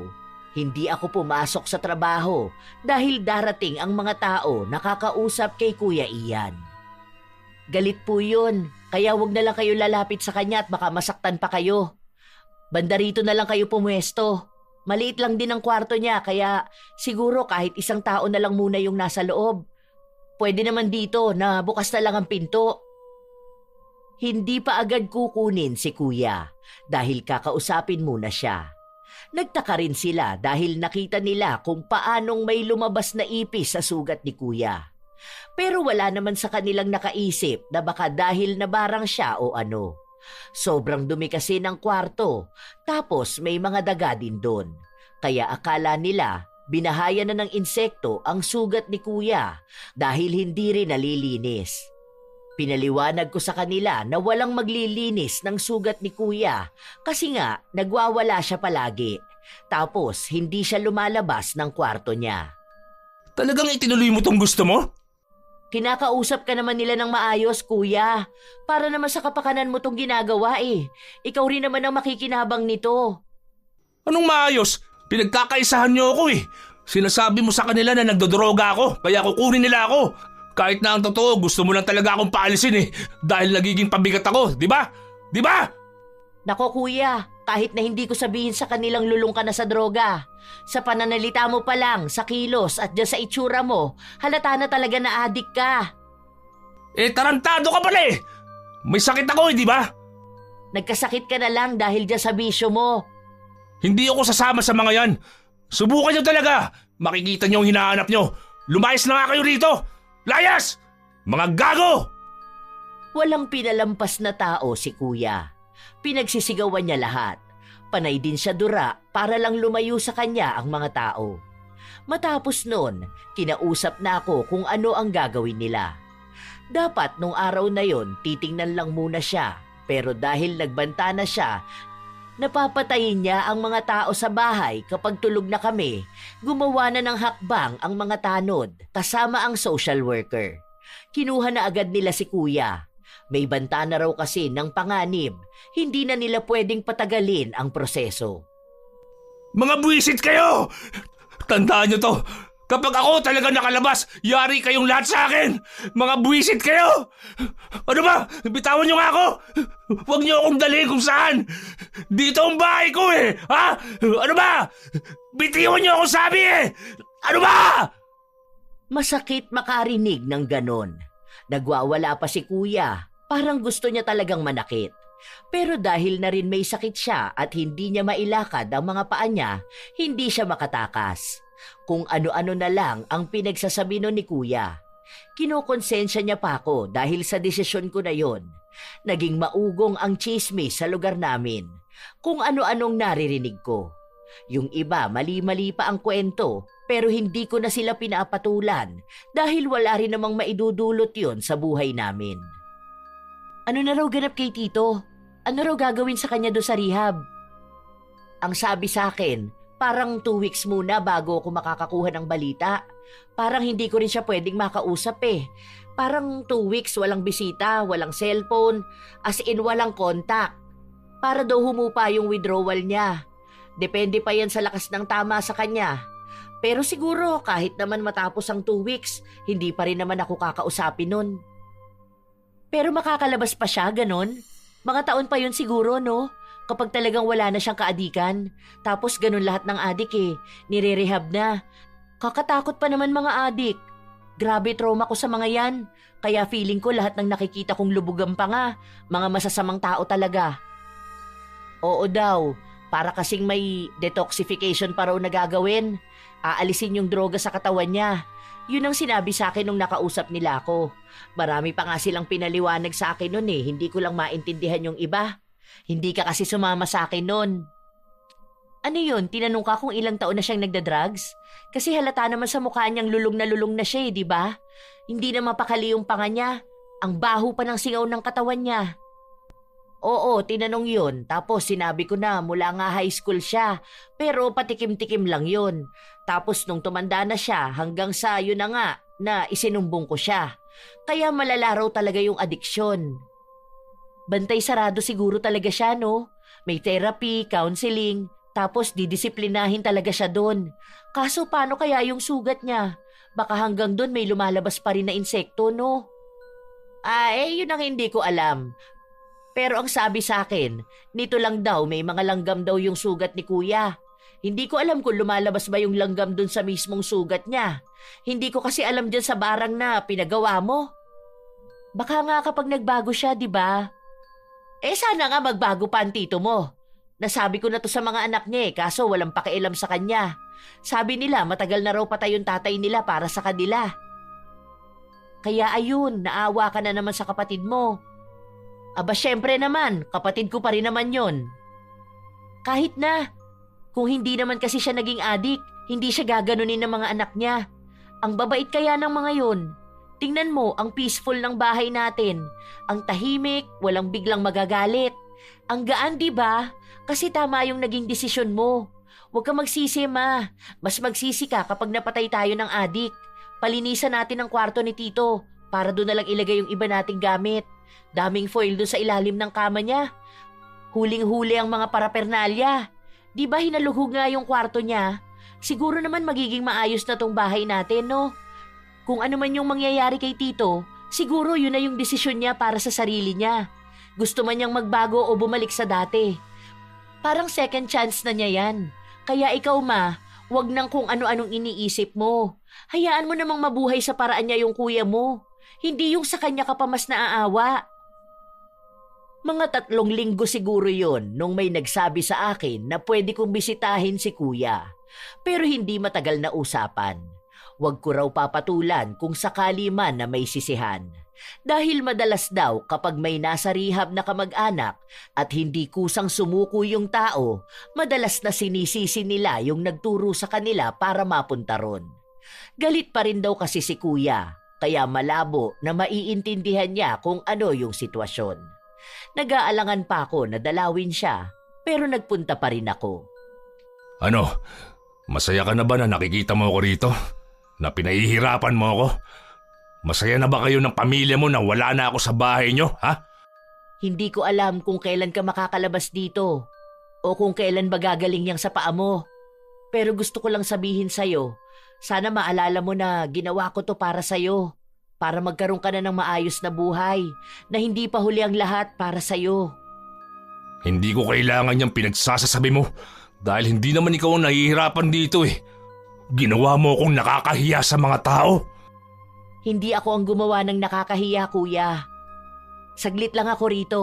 hindi ako pumasok sa trabaho dahil darating ang mga tao nakakausap kay Kuya Ian. Galit po yun, kaya wag na lang kayo lalapit sa kanya at baka masaktan pa kayo. Banda rito na lang kayo pumwesto. Maliit lang din ang kwarto niya kaya siguro kahit isang tao na lang muna yung nasa loob. Pwede naman dito na bukas na lang ang pinto. Hindi pa agad kukunin si Kuya dahil kakausapin muna siya. Nagtaka rin sila dahil nakita nila kung paanong may lumabas na ipis sa sugat ni Kuya. Pero wala naman sa kanilang nakaisip na baka dahil nabarang siya o ano. Sobrang dumi kasi ng kwarto, tapos may mga daga din doon. Kaya akala nila binahayan na ng insekto ang sugat ni Kuya dahil hindi rin nalilinis. Pinaliwanag ko sa kanila na walang maglilinis ng sugat ni Kuya kasi nga nagwawala siya palagi. Tapos hindi siya lumalabas ng kwarto niya. Talagang itinuloy mo tong gusto mo? Kinakausap ka naman nila ng maayos, Kuya. Para naman sa kapakanan mo tong ginagawa eh. Ikaw rin naman ang makikinabang nito. Anong maayos? Pinagkakaisahan niyo ako eh. Sinasabi mo sa kanila na nagdodroga ako kaya kukunin nila ako. Kahit na ang totoo, gusto mo lang talaga akong paalisin eh. Dahil nagiging pabigat ako, di ba? Di ba? Nako kuya, kahit na hindi ko sabihin sa kanilang lulong ka na sa droga. Sa pananalita mo pa lang, sa kilos at dyan sa itsura mo, halata na talaga na adik ka. Tarantado ka pala eh. May sakit ako eh, di ba? Nagkasakit ka na lang dahil dyan sa bisyo mo. Hindi ako sasama sa mga yan. Subukan nyo talaga. Makikita nyo ang hinahanap nyo. Lumayas na nga kayo rito. Layas! Mga gago! Walang pinalampas na tao si kuya. Pinagsisigawan niya lahat. Panay din siya dura para lang lumayo sa kanya ang mga tao. Matapos nun, kinausap na ako kung ano ang gagawin nila. Dapat nung araw na yon titingnan lang muna siya, pero dahil nagbanta na siya, napapatayin niya ang mga tao sa bahay kapag tulog na kami, gumawa na ng hakbang ang mga tanod kasama ang social worker. Kinuha na agad nila si kuya. May banta na raw kasi ng panganib, hindi na nila pwedeng patagalin ang proseso. Mga buwisit kayo! Tandaan nyo to! Kapag ako talaga nakalabas, yari kayong lahat sa akin! Mga buwisit kayo! Ano ba? Bitawan nyo nga ako! Huwag nyo akong dalhin kung saan! Dito ang bahay ko eh! Ha? Ano ba? Bitiwan nyo ako sabi eh! Ano ba? Masakit makarinig ng ganon. Nagwawala pa si kuya. Parang gusto niya talagang manakit. Pero dahil na rin may sakit siya at hindi niya mailakad ang mga paa niya, hindi siya makatakas. Kung ano-ano na lang ang pinagsasabi nun ni kuya. Kinokonsensya niya pa ako dahil sa desisyon ko na yon. Naging maugong ang chismis sa lugar namin. Kung ano-anong naririnig ko. Yung iba mali-mali pa ang kwento pero hindi ko na sila pinapatulan dahil wala rin namang maidudulot yon sa buhay namin. Ano na raw ganap kay Tito? Ano raw gagawin sa kanya do sa rehab? Ang sabi sa akin, parang 2 weeks muna bago ako makakakuha ng balita. Parang hindi ko rin siya pwedeng makausap eh. Parang 2 weeks walang bisita, walang cellphone, as in walang contact. Para daw humupa yung withdrawal niya. Depende pa yan sa lakas ng tama sa kanya. Pero siguro kahit naman matapos ang 2 weeks, hindi pa rin naman ako kakausapin nun. Pero makakalabas pa siya, ganon? Mga taon pa yun siguro, no? Kapag talagang wala na siyang kaadikan. Tapos ganon lahat ng adik eh. Nire-rehab na. Kakatakot pa naman mga adik. Grabe trauma ko sa mga yan. Kaya feeling ko lahat ng nakikita kong lubugan pa nga. Mga masasamang tao talaga. Oo daw. Para kasing may detoxification pa raw na gagawin. Aalisin yung droga sa katawan niya. Yun ang sinabi sa akin nung nakausap nila ako. Marami pa nga silang pinaliwanag sa akin nun eh. Hindi ko lang maintindihan yung iba. Hindi ka kasi sumama sa akin nun. Ano yun? Tinanong ka kung ilang taon na siyang nagda-drugs? Kasi halata naman sa mukha niyang lulong na siya eh, di ba? Hindi na mapakali yung panga niya. Ang baho pa ng singaw ng katawan niya. Oo, tinanong yun. Tapos sinabi ko na mula nga high school siya. Pero patikim-tikim lang yun. Tapos nung tumanda na siya hanggang sa yun na nga na isinumbong ko siya. Kaya malala raw talaga yung adiksyon. Bantay sarado siguro talaga siya, no? May therapy, counseling, tapos didisiplinahin talaga siya doon. Kaso paano kaya yung sugat niya? Baka hanggang doon may lumalabas pa rin na insekto, no? Yun ang hindi ko alam. Pero ang sabi sa akin, nito lang daw may mga langgam daw yung sugat ni kuya. Hindi ko alam kung lumalabas ba yung langgam dun sa mismong sugat niya. Hindi ko kasi alam dyan sa barang na pinagawa mo. Baka nga kapag nagbago siya, di ba? Sana nga magbago pa ang tito mo. Nasabi ko na to sa mga anak niya kaso walang pakialam sa kanya. Sabi nila matagal na raw patay yung tatay nila para sa kanila. Kaya ayun, naawa ka na naman sa kapatid mo. Aba syempre naman, kapatid ko pa rin naman yon. Kahit na, kung hindi naman kasi siya naging adik, hindi siya gaganunin ng mga anak niya. Ang babait kaya ng mga yon. Tingnan mo, ang peaceful ng bahay natin. Ang tahimik, walang biglang magagalit. Ang gaan, di ba? Kasi tama yung naging desisyon mo. Huwag kang magsisi, ma. Mas magsisi ka kapag napatay tayo ng adik. Palinisan natin ang kwarto ni Tito para doon na lang ilagay yung iba nating gamit. Daming foil doon sa ilalim ng kama niya. Huling-huli ang mga parapernalya. Di ba hinaluhog nga yung kwarto niya? Siguro naman magiging maayos na tong bahay natin, no? Kung ano man yung mangyayari kay Tito, siguro yun na yung desisyon niya para sa sarili niya. Gusto man niyang magbago o bumalik sa dati. Parang second chance na niya yan. Kaya ikaw, ma, wag nang kung ano-anong iniisip mo. Hayaan mo namang mabuhay sa paraan niya yung kuya mo. Hindi yung sa kanya ka pa mas naaawa. Mga 3 linggo siguro yon nung may nagsabi sa akin na pwede kong bisitahin si kuya. Pero hindi matagal na usapan. Huwag ko raw papatulan kung sakali man na may sisihan. Dahil madalas daw kapag may nasa rehab na kamag-anak at hindi kusang sumuko yung tao, madalas na sinisisi nila yung nagturo sa kanila para mapunta ron. Galit pa rin daw kasi si kuya, kaya malabo na maiintindihan niya kung ano yung sitwasyon. Nag-aalangan pa ako na dalawin siya, pero nagpunta pa rin ako. Ano? Masaya ka na ba na nakikita mo ako rito? Na pinahihirapan mo ako? Masaya na ba kayo ng pamilya mo na wala na ako sa bahay nyo, ha? Hindi ko alam kung kailan ka makakalabas dito o kung kailan ba gagaling yang sa paa mo. Pero gusto ko lang sabihin sa'yo, sana maalala mo na ginawa ko to para sa'yo. Para magkaroon ka na ng maayos na buhay na hindi pa huli ang lahat para sa'yo. Hindi ko kailangan yung pinagsasasabi mo dahil hindi naman ikaw ang nahihirapan dito eh. Ginawa mo akong nakakahiya sa mga tao. Hindi ako ang gumawa ng nakakahiya, kuya. Saglit lang ako rito.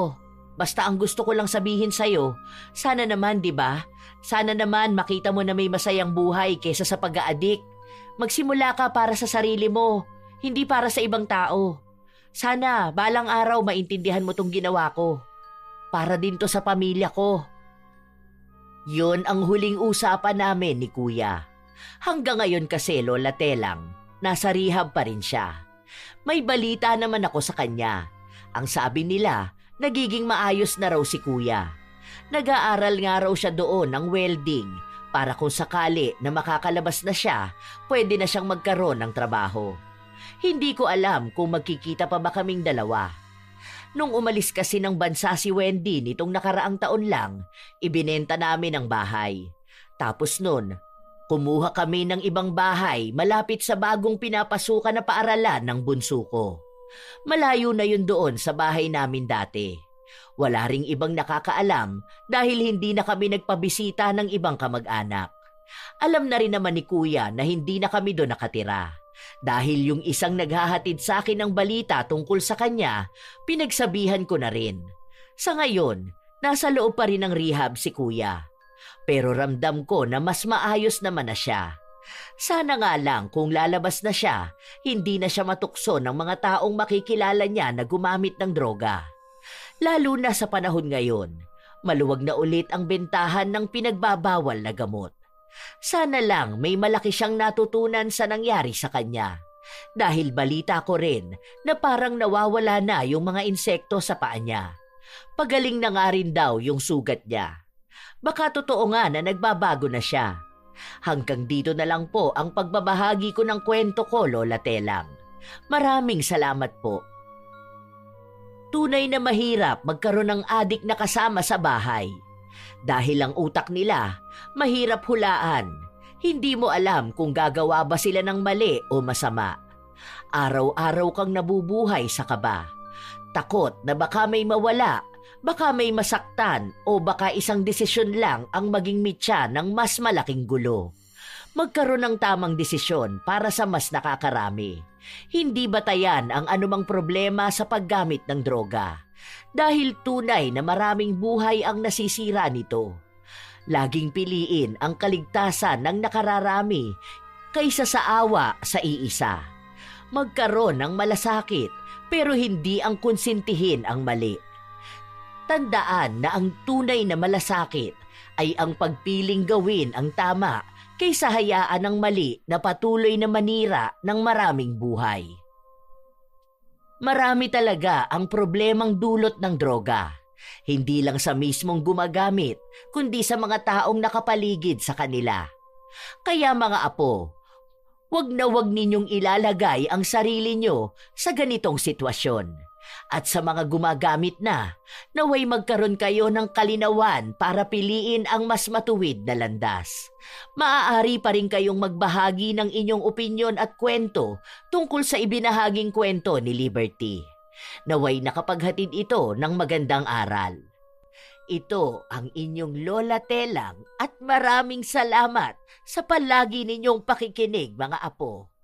Basta ang gusto ko lang sabihin sa'yo, sana naman, di ba? Sana naman makita mo na may masayang buhay kaysa sa pag-aadik. Magsimula ka para sa sarili mo, hindi para sa ibang tao. Sana balang araw maintindihan mo tong ginawa ko. Para din to sa pamilya ko. Yun ang huling usapan namin ni kuya. Hanggang ngayon kasi, Lola Telang, nasa rehab pa rin siya. May balita naman ako sa kanya. Ang sabi nila, nagiging maayos na raw si kuya. Nag-aaral nga raw siya doon ng welding para kung sakali na makakalabas na siya, pwede na siyang magkaroon ng trabaho. Hindi ko alam kung magkikita pa ba kaming dalawa. Nung umalis kasi ng bansa si Wendy nitong nakaraang taon lang, ibinenta namin ang bahay. Tapos nun, kumuha kami ng ibang bahay malapit sa bagong pinapasukan na paaralan ng bunso ko. Malayo na yun doon sa bahay namin dati. Wala ring ibang nakakaalam dahil hindi na kami nagpabisita ng ibang kamag-anak. Alam na rin naman ni kuya na hindi na kami doon nakatira. Dahil yung isang naghahatid sa akin ng balita tungkol sa kanya, pinagsabihan ko na rin. Sa ngayon, nasa loob pa rin ng rehab si kuya. Pero ramdam ko na mas maayos naman na siya. Sana nga lang kung lalabas na siya, hindi na siya matukso ng mga taong makikilala niya na gumamit ng droga. Lalo na sa panahon ngayon, maluwag na ulit ang bentahan ng pinagbabawal na gamot. Sana lang may malaki siyang natutunan sa nangyari sa kanya. Dahil balita ko rin na parang nawawala na yung mga insekto sa paa niya. Pagaling na nga rin daw yung sugat niya. Baka totoo nga na nagbabago na siya. Hanggang dito na lang po ang pagbabahagi ko ng kwento ko, Lola Telang. Maraming salamat po. Tunay na mahirap magkaroon ng adik na kasama sa bahay. Dahil ang utak nila, mahirap hulaan. Hindi mo alam kung gagawa ba sila ng mali o masama. Araw-araw kang nabubuhay sa kaba. Takot na baka may mawala, baka may masaktan o baka isang desisyon lang ang maging mitya ng mas malaking gulo. Magkaroon ng tamang desisyon para sa mas nakakarami. Hindi batayan ang anumang problema sa paggamit ng droga. Dahil tunay na maraming buhay ang nasisira nito. Laging piliin ang kaligtasan ng nakararami kaysa sa awa sa iisa. Magkaroon ng malasakit pero hindi ang konsintihin ang mali. Tandaan na ang tunay na malasakit ay ang pagpiling gawin ang tama kaysa hayaan ng mali na patuloy na manira ng maraming buhay. Marami talaga ang problemang dulot ng droga. Hindi lang sa mismong gumagamit, kundi sa mga taong nakapaligid sa kanila. Kaya mga apo, wag na wag ninyong ilalagay ang sarili nyo sa ganitong sitwasyon. At sa mga gumagamit na, naway magkaroon kayo ng kalinawan para piliin ang mas matuwid na landas. Maaari pa rin kayong magbahagi ng inyong opinyon at kwento tungkol sa ibinahaging kwento ni Liberty. Naway nakapaghatid ito ng magandang aral. Ito ang inyong Lola Telang at maraming salamat sa palagi ninyong pakikinig mga apo.